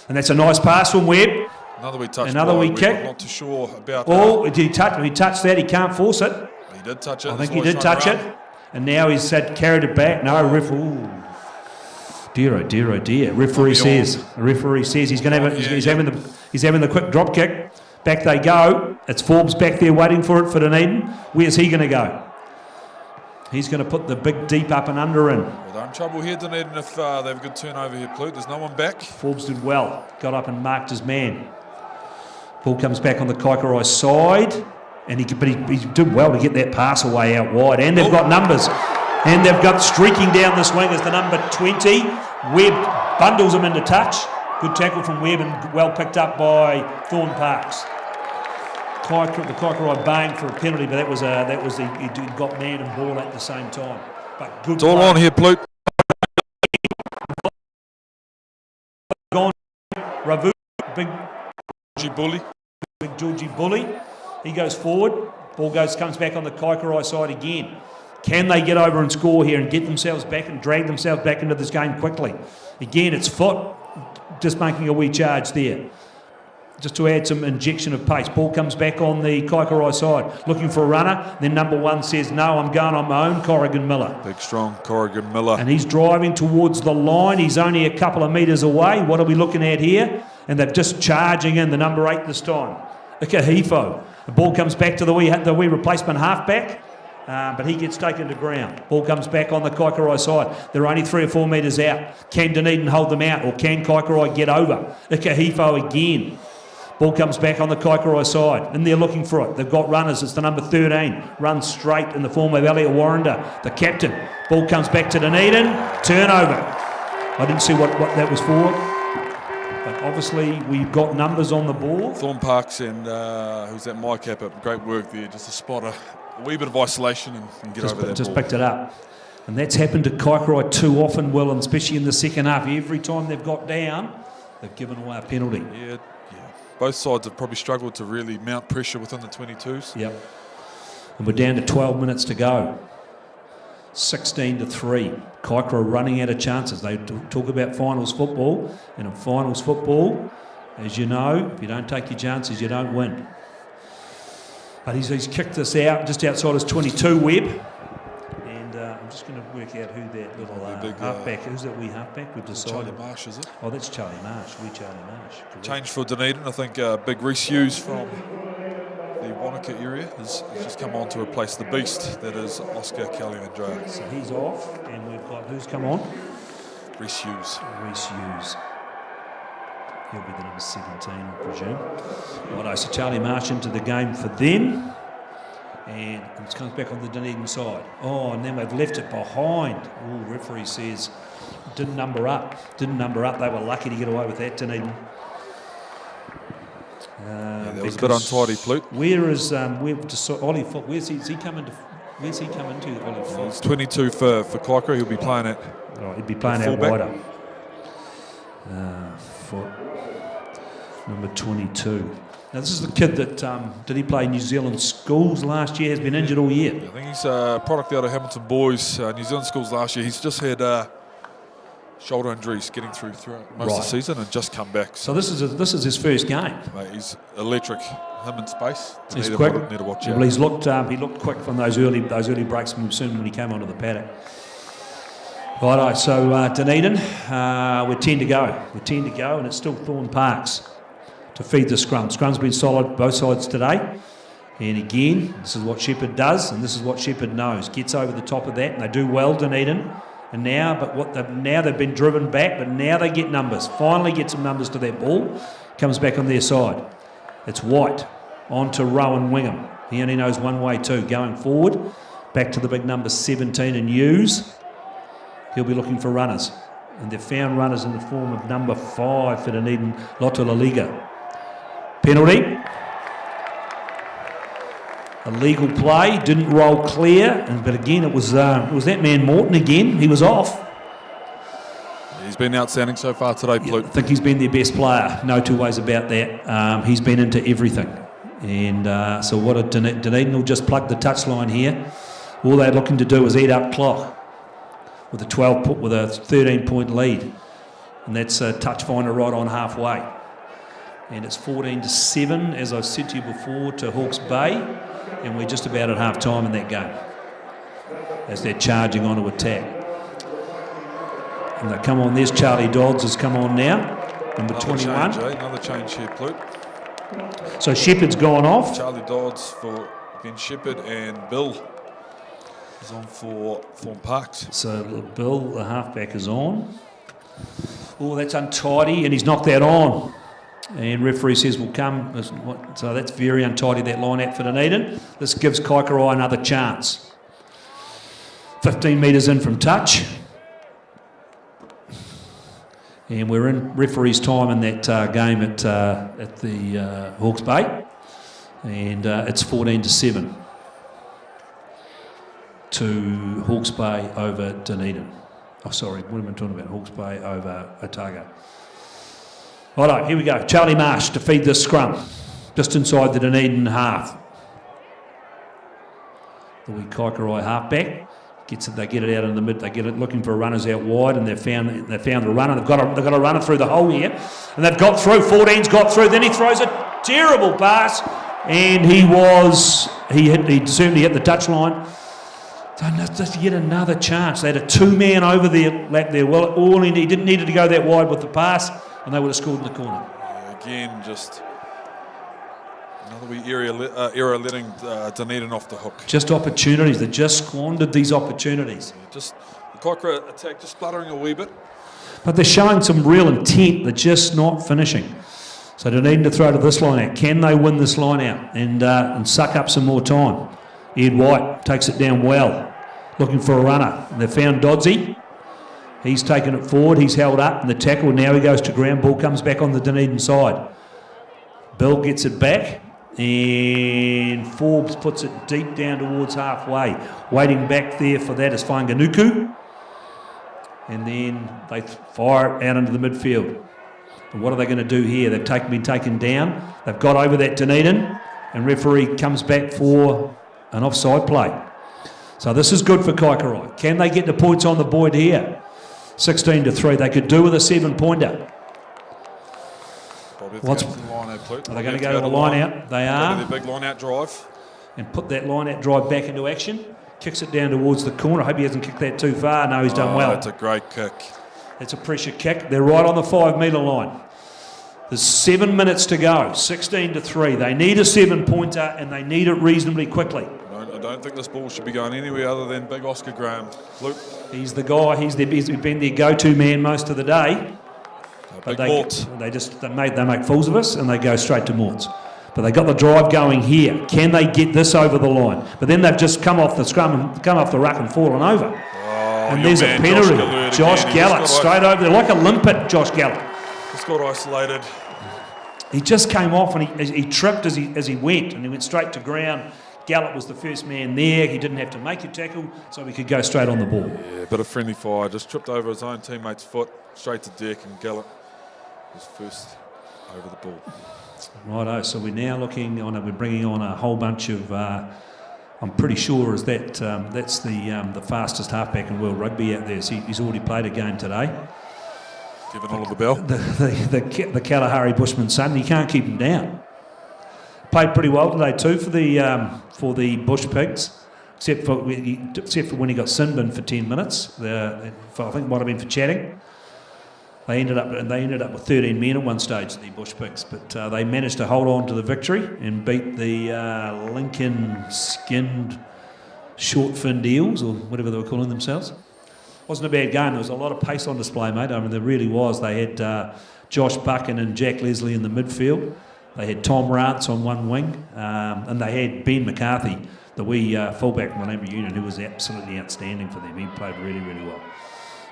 And that's a nice pass from Webb. Another wee touch. Another wee kick. I'm not too sure about that. He touched that. He can't force it. He did touch it. I think he did touch it. And now he's carried it back. No, dear, oh dear, oh dear. Referee says he's going to have he's having the quick drop kick. Back they go. It's Forbes back there waiting for it for Dunedin. Where's he going to go? He's going to put the big deep up and under in. Well, they're in trouble here, Dunedin, if they have a good turnover here, Plute. There's no one back. Forbes did well. Got up and marked his man. Ball comes back on the Kaikorai side. And he did well to get that pass away out wide. And they've got numbers. And they've got streaking down this wing is the number 20. Webb bundles him into touch. Good tackle from Webb and well picked up by Thorne Parks. The Kaikorai baying for a penalty, but he got man and ball at the same time. But good. It's all play. on here, Plute. Gone. Ravu, big Georgie Bully. He goes forward. Ball comes back on the Kaikorai side again. Can they get over and score here and get themselves back and drag themselves back into this game quickly? Again, it's Foot just making a wee charge there, just to add some injection of pace. Ball comes back on the Kaikorai side, looking for a runner. Then number 1 says, no, I'm going on my own, Corrigan Miller. Big, strong Corrigan Miller. And he's driving towards the line. He's only a couple of metres away. What are we looking at here? And they're just charging in the number 8 this time. Ikahifo. The ball comes back to the wee replacement halfback. But he gets taken to ground. Ball comes back on the Kaikorai side. They're only 3 or 4 metres out. Can Dunedin hold them out, or can Kaikorai get over? Ikahifo again. Ball comes back on the Kaikorai side, and they're looking for it. They've got runners. It's the number 13. Runs straight in the form of Elliot Warrender, the captain. Ball comes back to Dunedin. Turnover. I didn't see what that was for. But obviously we've got numbers on the ball. Thorne Parks and who's that? My Kappa. Great work there. Just a spotter. A wee bit of isolation and get over that just ball. Picked it up. And that's happened to Kaikorai too often, Will, and especially in the second half. Every time they've got down, they've given away a penalty. Yeah. Both sides have probably struggled to really mount pressure within the 22s. Yep. And we're down to 12 minutes to go. 16-3. Kaikorai running out of chances. They talk about finals football, and in finals football, as you know, if you don't take your chances, you don't win. But he's kicked this out just outside his 22, Webb. And I'm just going to work out who that little halfback, who's that wee halfback? We've decided. Charlie Marsh, is it? Oh, that's Charlie Marsh, wee Charlie Marsh. Correct. Change for Dunedin. I think big Reece Hughes from the Wanaka area has just come on to replace the beast that is Oscar Caliandra. So he's off, and we've got, who's come on? Reece Hughes. Reece Hughes. He'll be the number 17, I presume. Righto, so Charlie Marsh into the game for them. And it comes back on the Dunedin side. Oh, and then they've left it behind. Oh, referee says didn't number up. Didn't number up. They were lucky to get away with that, Dunedin. That was a bit untidy, Plute. Where is Ollie Foot? Where's he coming to? Where's he coming to? Ollie Foot. He's 22 for Kaikorai. He'll be playing at. Oh, he'd be playing out wider. Foot. Number 22. Now this is the kid that did he play New Zealand schools last year? Has been injured all year. I think he's a product out of Hamilton Boys, New Zealand schools last year. He's just had shoulder injuries getting throughout most of the season and just come back. So this is his first game. Mate, he's electric. Him in space. He's quick. Need to watch out. Well, he looked quick from those early breaks soon when he came onto the paddock. Righto, so Dunedin, we're 10 to go. We're 10 to go, and it's still Thorne Parks to feed the scrum. Scrum's been solid both sides today. And again, this is what Shepherd does, and this is what Shepherd knows. Gets over the top of that, and they do well, Dunedin. And now, now they've been driven back, but now they get numbers. Finally get some numbers to that ball. Comes back on their side. It's White on to Rowan Wingham. He only knows one way too. Going forward, back to the big number 17 and Hughes. He'll be looking for runners. And they've found runners in the form of number 5 for Dunedin, Loto La Liga. Penalty. A legal play, didn't roll clear, but again it was that man Morton again. He was off. He's been outstanding so far today, Plute. I think he's been their best player. No two ways about that. He's been into everything, and so what? Dunedin will just plug the touchline here. All they're looking to do is eat up clock with a 13-point lead, and that's a touch finder right on halfway. And it's 14-7, as I've said to you before, to Hawke's Bay. And we're just about at half time in that game as they're charging on to attack. And they there's Charlie Dodds has come on now, number 21. Another change here, Plute. So Shepherd's gone off. Charlie Dodds for Ben Shepherd, and Bill is on for Thorn Parks. So Bill, the halfback, is on. Oh, that's untidy, and he's knocked that on. And referee says we'll come. So that's very untidy, that line out for Dunedin. This gives Kaikorai another chance. 15 metres in from touch. And we're in referee's time in that game at the Hawke's Bay. And it's 14-7 to Hawke's Bay over Dunedin. Oh, sorry, what am I talking about? Hawke's Bay over Otago. Righto, here we go. Charlie Marsh to feed this scrum, just inside the Dunedin half. The wee Kaikorai halfback gets it. They get it out in the mid. They get it looking for runners out wide, and they've found the runner. They've got a runner through the hole here, and they've got through. 14's got through. Then he throws a terrible pass, and he certainly hit the touchline. So just yet another chance. They had a two-man over their lap there. Well, he didn't need to go that wide with the pass, and they would have scored in the corner. Yeah, again, just another wee error letting Dunedin off the hook. Just opportunities. They just squandered these opportunities. Yeah, just the Kaikorai attack just spluttering a wee bit. But they're showing some real intent. They're just not finishing. So Dunedin to throw to this line out. Can they win this line out and suck up some more time? Ed White takes it down well, looking for a runner. They've found Dodsey. He's taken it forward. He's held up in the tackle. Now he goes to ground. Ball comes back on the Dunedin side. Bill gets it back, and Forbes puts it deep down towards halfway. Waiting back there for that is Whanganuku. And then they fire it out into the midfield. And what are they going to do here? They've been taken down. They've got over that Dunedin, and referee comes back for an offside play. So this is good for Kaikorai. Can they get the points on the board here? 16-3. They could do with a 7-pointer. Are they going to go to the line out? They are. Their big line out drive. And put that line out drive back into action. Kicks it down towards the corner. I hope he hasn't kicked that too far. No, he's done well. That's a great kick. It's a pressure kick. They're right on the 5-metre line. There's 7 minutes to go. 16-3. They need a 7-pointer, and they need it reasonably quickly. I don't think this ball should be going anywhere other than big Oscar Graham. Luke. He's the guy. He's been their go-to man most of the day. Big they make fools of us, and they go straight to Morts. But they got the drive going here. Can they get this over the line? But then they've just come off the scrum and come off the ruck and fallen over. And there's a penalty. Josh Gallett straight over there, like a limpet. Josh Gallett. Just got isolated. He just came off and he tripped as he went, and he went straight to ground. Gallett was the first man there. He didn't have to make a tackle, so he could go straight on the ball. Yeah, bit of friendly fire. Just tripped over his own teammate's foot, straight to deck, and Gallett was first over the ball. Righto, so we're now we're bringing on a whole bunch of, I'm pretty sure that's the fastest halfback in world rugby out there. So he's already played a game today. Giving Oliver Bell. The Kalahari Bushman's son, you can't keep him down. Played pretty well today too for the Bush Pigs, except for when he got sin bin for 10 minutes. I think it might have been for chatting. They ended up with 13 men at one stage, the Bush Pigs, but they managed to hold on to the victory and beat the Lincoln-skinned short-finned eels, or whatever they were calling themselves. Wasn't a bad game. There was a lot of pace on display, mate. I mean, there really was. They had Josh Buchan and Jack Leslie in the midfield. They had Tom Rance on one wing, and they had Ben McCarthy, the wee fullback from Malambo Union, who was absolutely outstanding for them. He played really, really well.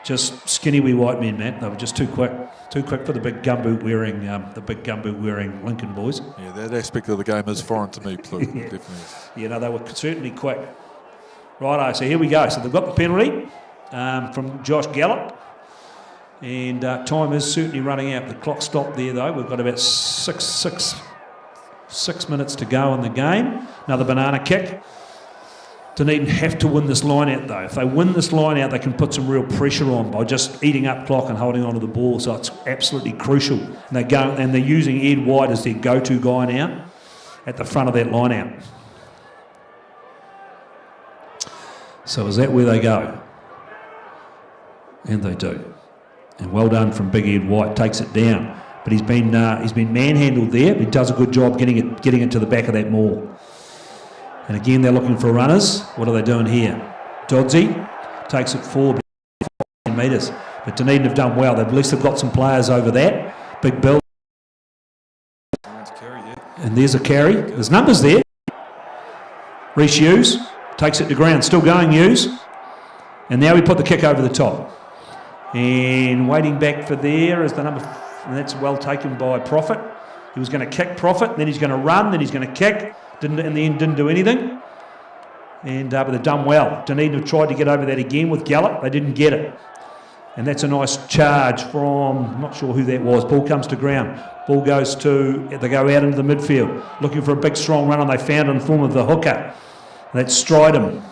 Just skinny wee white men, Matt. They were just too quick for the big gumboot wearing Lincoln boys. Yeah, that aspect of the game is foreign to me, Plug. Yeah. Definitely. Yeah, no, they were certainly quick. Righto, so here we go. So they've got the penalty from Josh Gallett, and time is certainly running out. The clock stopped there though. We've got about six minutes to go in the game. Another banana kick. Dunedin have to win this line out though. If they win this line out, they can put some real pressure on by just eating up clock and holding onto the ball. So it's absolutely crucial. And they're using Ed White as their go-to guy now at the front of that line out. So is that where they go? And they do. And well done from Big Ed White. Takes it down. but he's been manhandled there. He does a good job getting it to the back of that maul. And again, they're looking for runners. What are they doing here? Dodsey takes it forward 10 metres. But Dunedin have done well. At least they've got some players over that. Big Bill. And there's a carry. There's numbers there. Reece Hughes takes it to ground. Still going, Hughes. And now we put the kick over the top. And waiting back for there is the number. And that's well taken by Prophet. He was going to kick Prophet. Then he's going to run. Then he's going to kick. In the end, didn't do anything. And but they've done well. Dunedin have tried to get over that again with Gallup. They didn't get it. And that's a nice charge from, I'm not sure who that was. Ball comes to ground. Ball goes to, they go out into the midfield, looking for a big strong runner. They found in the form of the hooker. That's Stridham.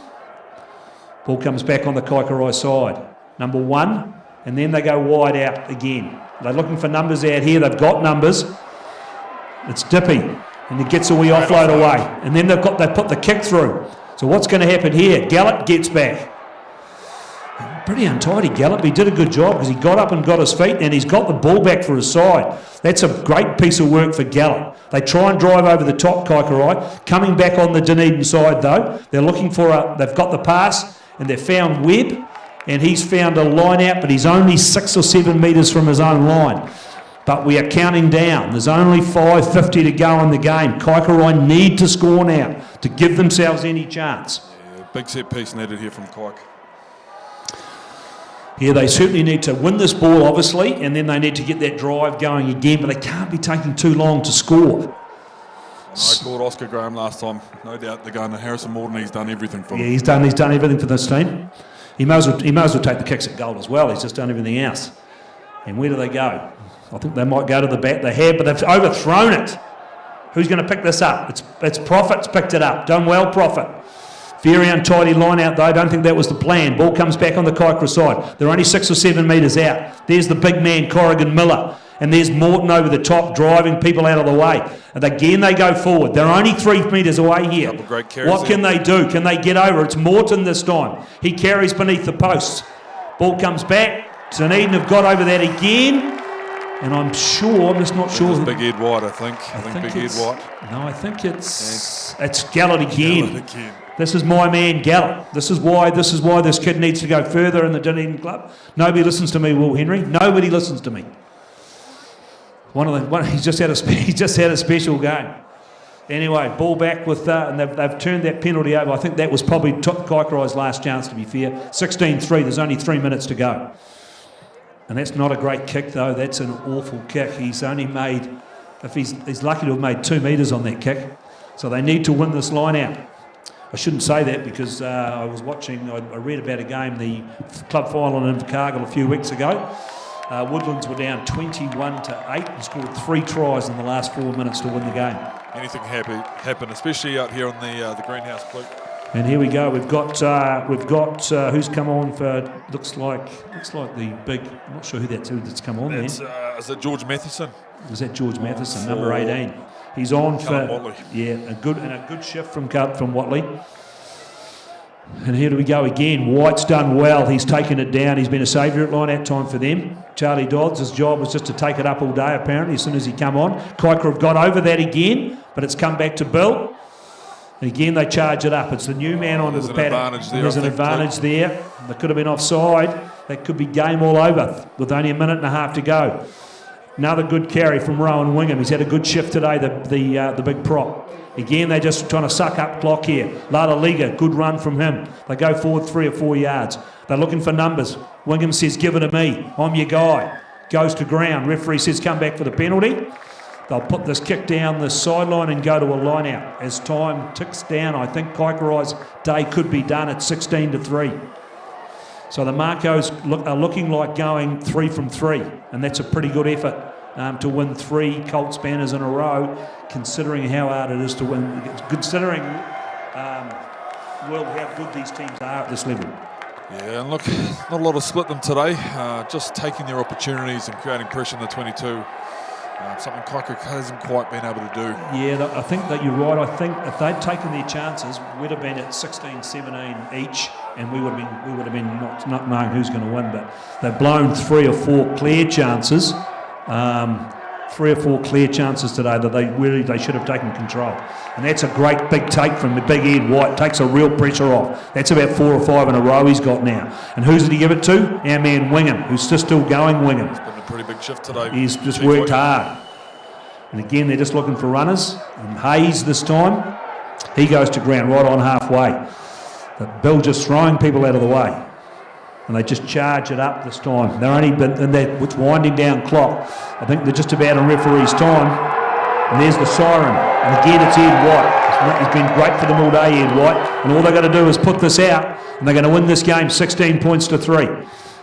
Ball comes back on the Kaikorai side. Number 1. And then they go wide out again. They're looking for numbers out here. They've got numbers. It's Dippy. And he gets a wee offload away. And then they put the kick through. So what's going to happen here? Gallup gets back. Pretty untidy, Gallup. He did a good job because he got up and got his feet and he's got the ball back for his side. That's a great piece of work for Gallup. They try and drive over the top, Kaikorai. Coming back on the Dunedin side though, they're looking for they've got the pass and they've found Webb and he's found a line out, but he's only 6 or 7 metres from his own line. But we are counting down. There's only 5:50 to go in the game. Kaikorai need to score now to give themselves any chance. Yeah, big set piece needed here from Kaik. Yeah, they certainly need to win this ball, obviously, and then they need to get that drive going again, but they can't be taking too long to score. I called Oscar Graham last time. No doubt they're going to Harrison Morton. He's done everything for them. Yeah, he's done everything for this team. He may as well take the kicks at goal as well. He's just done everything else. And where do they go? I think they might go to the back. They have, but they've overthrown it. Who's going to pick this up? It's Prophet's picked it up. Done well, Prophet. Very untidy line out though. Don't think that was the plan. Ball comes back on the Kaikorai side. They're only 6 or 7 metres out. There's the big man, Corrigan Miller. And there's Morton over the top, driving people out of the way. And again, they go forward. They're only 3 metres away here. What can they do? Can they get over? It's Morton this time. He carries beneath the posts. Ball comes back. Dunedin have got over that again. And I'm just not sure. It's Big Ed White, I think. I think Big Ed White. No, I think it's Gallup again. This is my man Gallup. This is why this kid needs to go further in the Dunedin club. Nobody listens to me, Will Henry. Nobody listens to me. He's just had a special game. Anyway, ball back with and they've turned that penalty over. I think that was probably Kaikorai's last chance, to be fair. 16-3. There's only 3 minutes to go. And that's not a great kick, though. That's an awful kick. He's only made, if he's lucky to have made 2 metres on that kick. So they need to win this line out. I shouldn't say that because I read about a game, the club final in Invercargill a few weeks ago. Woodlands were down 21-8 and scored 3 tries in the last 4 minutes to win the game. Anything happen, especially out here on the greenhouse, Luke. And here we go. We've got who's come on for looks like the big. I'm not sure that's come on there. Is it George Matheson? Is that George Matheson, number 18? He's on for Watley. Yeah, a good shift from Watley. And here we go again. White's done well. He's taken it down. He's been a saviour at line out time for them. Charlie Dodds, his job was just to take it up all day, apparently, as soon as he come on. Kaikorai have got over that again, but it's come back to Bill. And again, they charge it up. It's the new man onto the paddock. There's an advantage there. They could have been offside. That could be game all over with only a minute and a half to go. Another good carry from Rowan Wingham. He's had a good shift today, the big prop. Again, they're just trying to suck up clock here. Lada Liga, good run from him. They go forward 3 or 4 yards. They're looking for numbers. Wingham says, give it to me. I'm your guy. Goes to ground. Referee says, come back for the penalty. They'll put this kick down the sideline and go to a line out. As time ticks down, I think Kaikorai's day could be done at 16-3. So the Makos are looking like going 3 from 3, and that's a pretty good effort to win 3 Colts banners in a row, considering how hard it is to win, considering how good these teams are at this level. Yeah, and look, not a lot of split them today, just taking their opportunities and creating pressure in the 22. Something Kaikorai hasn't quite been able to do. Yeah, I think that you're right. I think if they'd taken their chances, we'd have been at 16-17 each, and we would have been not knowing who's going to win. But they've blown 3 or 4 clear chances 3 or 4 clear chances today that they should have taken control. And that's a great big take from the big Ed White. Takes a real pressure off. That's about 4 or 5 in a row he's got now. And who's did he give it to? Our man Wingham, who's just still going Wingham. It's been a pretty big shift today. He's just worked hard. And again, they're just looking for runners. And Hayes this time, he goes to ground right on halfway. But Bill just throwing people out of the way. And they just charge it up this time. They're only it's winding down clock. I think they're just about in referee's time. And there's the siren. And again, it's Ed White. It's been great for them all day, Ed White. And all they've got to do is put this out, and they're going to win this game 16 points to 3.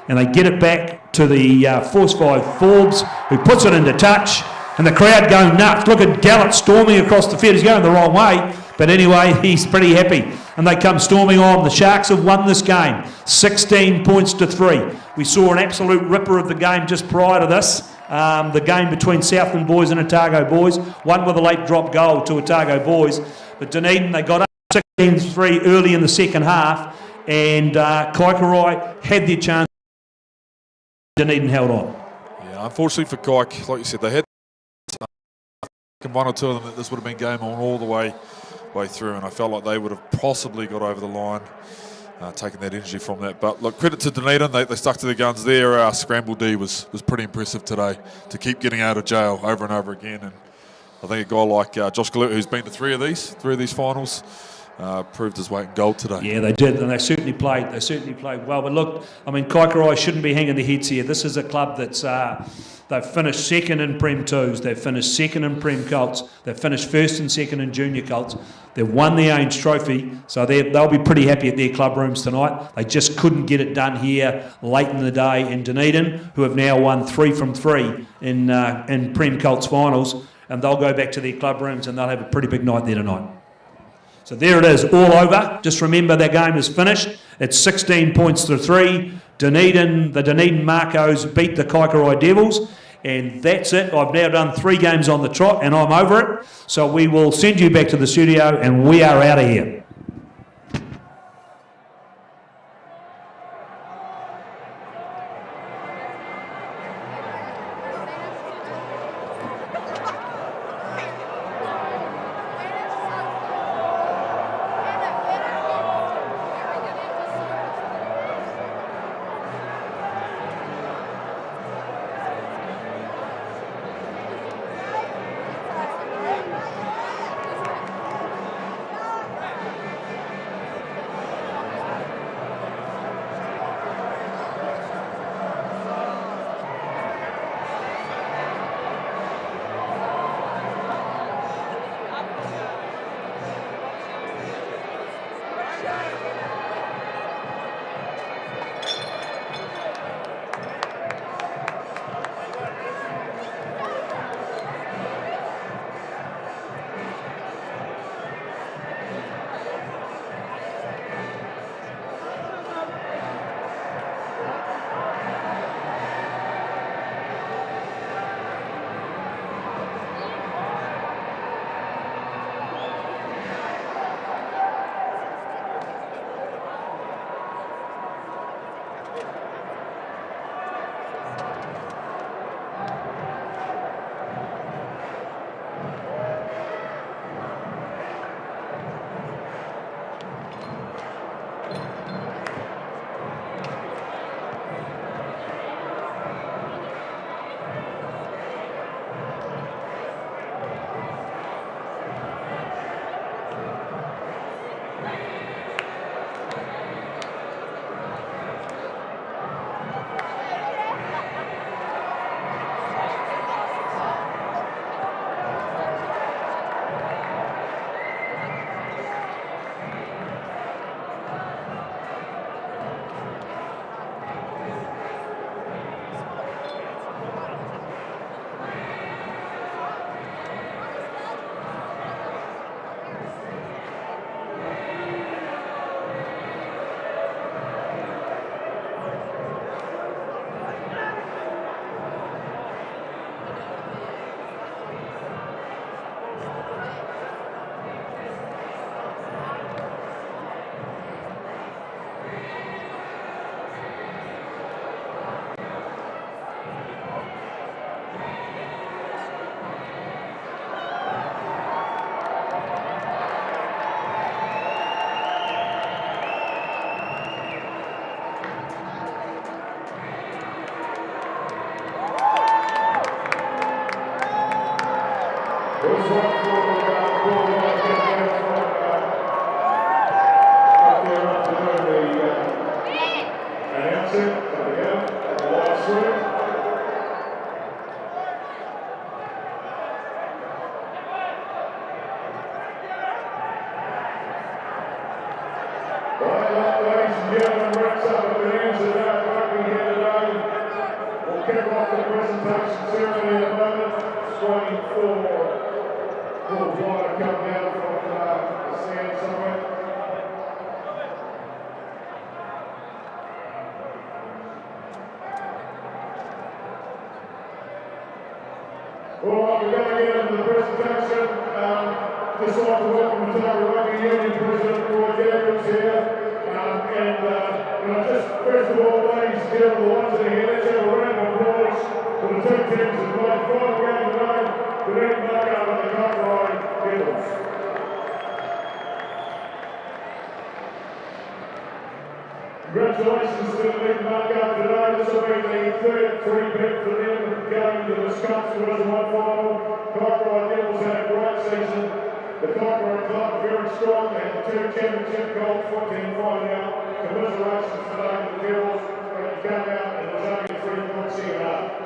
And they get it back to the Force 5 Forbes, who puts it into touch. And the crowd going nuts. Look at Gallant storming across the field. He's going the wrong way. But anyway, he's pretty happy. And they come storming on. The Sharks have won this game 16 points to 3. We saw an absolute ripper of the game just prior to this. The game between Southland boys and Otago boys. One with a late drop goal to Otago boys. But Dunedin, they got up 16-3 early in the second half. And Kaikorai had their chance. Dunedin held on. Yeah, unfortunately for Kaik, like you said, they had one or two of them that this would have been game on all the way through, and I felt like they would have possibly got over the line, taking that energy from that. But look, credit to Dunedin, they stuck to their guns there. Our scramble D was pretty impressive today to keep getting out of jail over and over again. And I think a guy like Josh Gillett, who's been to three of these finals, proved his weight in gold today. Yeah, they did, and they certainly played well. But look, I mean, Kaikorai shouldn't be hanging their heads here. This is a club that's they've finished second in Prem 2s, they've finished second in Prem Colts, they've finished first and second in Junior Colts. They've won the Ainge Trophy, so they'll be pretty happy at their club rooms tonight. They just couldn't get it done here late in the day in Dunedin, who have now won 3 from 3 in Prem Colts finals, and they'll go back to their club rooms and they'll have a pretty big night there tonight. So there it is, all over. Just remember that game is finished. It's 16 points to 3. The Dunedin Makos beat the Kaikorai Devils. And that's it. I've now done 3 games on the trot and I'm over it. So we will send you back to the studio and we are out of here. Congratulations to the big knockout tonight. This will be the third three-bet for them going to the Scots Division 1 final. Kaikorai Devils had a great season. The Kaikorai club are very strong. They had the two championship Colts 14 fighting out. Commiserations today to the Devils when it came out and it was only a 3-point second half.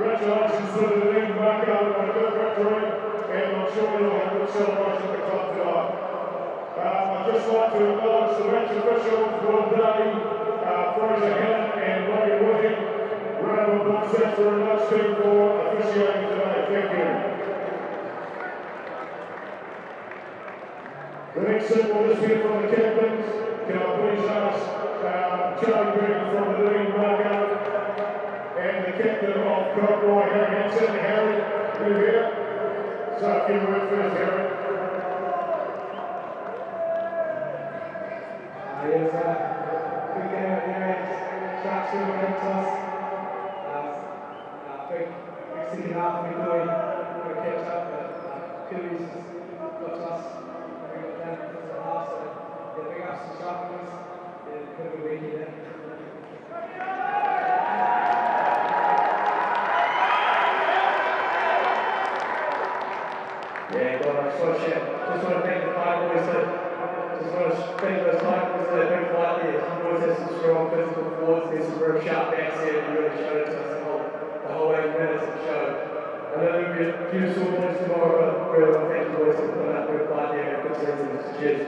Congratulations to the league knockout on a good victory, and I'm sure you'll have a good celebration at the club tonight. I'd just like to acknowledge the match officials, Will Day, Fraser Hannon and Robbie Wooding. Round of applause sets for those two for officiating today. Thank you. The next set will just be from the captains. Can I please ask Charlie Green from the league marker and the captain of Kaikorai, Harry Hanson. Harry, you here? So a few words first, Harry. Yes, big game at the end. Sharks still against us. Big second half we doing. We're going to catch up, but Kiwis got to us. We got down for the half, so yeah, big ups to Sharkies. Yeah, it's been a good week here. Yeah, God, I just want to thank the five boys just want to thank those Tigers for that big fight there. Some boys have some strong physical forwards, there's some very sharp backs here, and really showed it to us the whole 8 minutes of the show. I know there'll be a few sore points tomorrow, but really want to thank you boys for putting up a good fight there and good season. Cheers.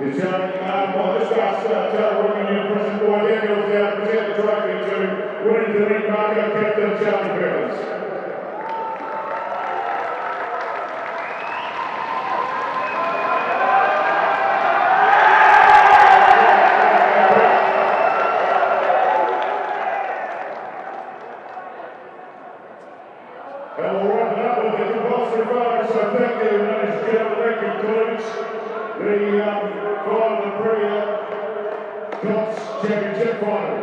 It's well, this guy's Charlie Wigan, President Boy Daniels, now present the trophy to winning the league marker, Captain Charlie Perkins. And we'll wrap it up with the compulsory vote, so thank you, ladies and gentlemen. That concludes the final and Premier Colts Championship final.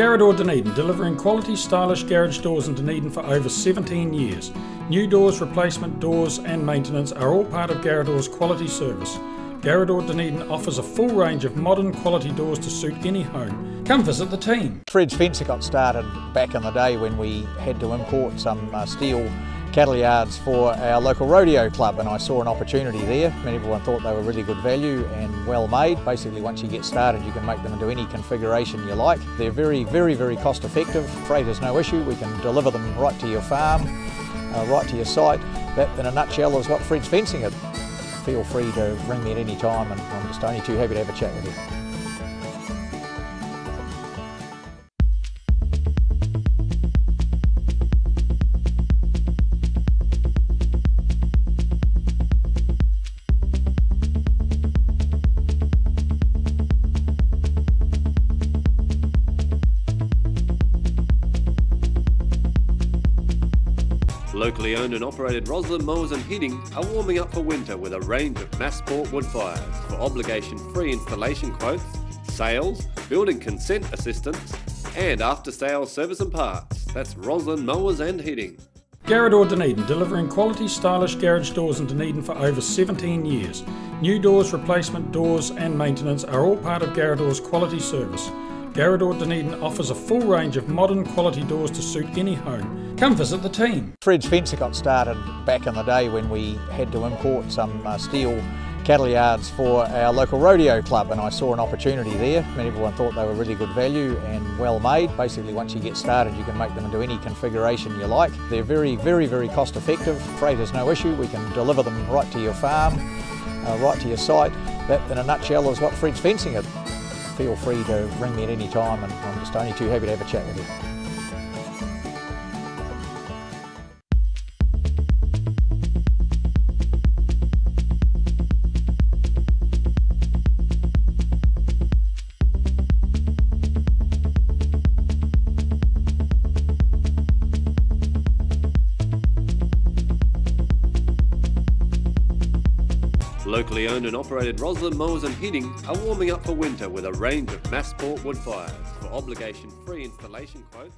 Garrador Dunedin, delivering quality stylish garage doors in Dunedin for over 17 years. New doors, replacement doors and maintenance are all part of Garrador's quality service. Garrador Dunedin offers a full range of modern quality doors to suit any home. Come visit the team. Fred's Fencer got started back in the day when we had to import some steel cattle yards for our local rodeo club, and I saw an opportunity there. Everyone thought they were really good value and well made. Basically, once you get started, you can make them into any configuration you like. They're very, very, very cost effective. Freight is no issue. We can deliver them right to your farm, right to your site. That, in a nutshell, is what Fred's Fencing is. Feel free to ring me at any time, and I'm just only too happy to have a chat with you. Locally owned and operated Roslyn Mowers and Heating are warming up for winter with a range of Massport wood fires. For obligation-free installation quotes, sales, building consent assistance and after-sales service and parts. That's Roslyn Mowers and Heating. Garrador Dunedin, delivering quality stylish garage doors in Dunedin for over 17 years. New doors, replacement doors and maintenance are all part of Garrador's quality service. Garrador Dunedin offers a full range of modern quality doors to suit any home. Come visit the team. Fred's Fencer got started back in the day when we had to import some steel cattle yards for our local rodeo club, and I saw an opportunity there. Everyone thought they were really good value and well made. Basically, once you get started, you can make them into any configuration you like. They're very, very, very cost effective. Freight is no issue. We can deliver them right to your farm, right to your site. That, in a nutshell, is what Fred's Fencing is. Feel free to ring me at any time, and I'm just only too happy to have a chat with you. Locally owned and operated Roslyn Mowers and Heating are warming up for winter with a range of Massport wood fires. For obligation-free installation quotes,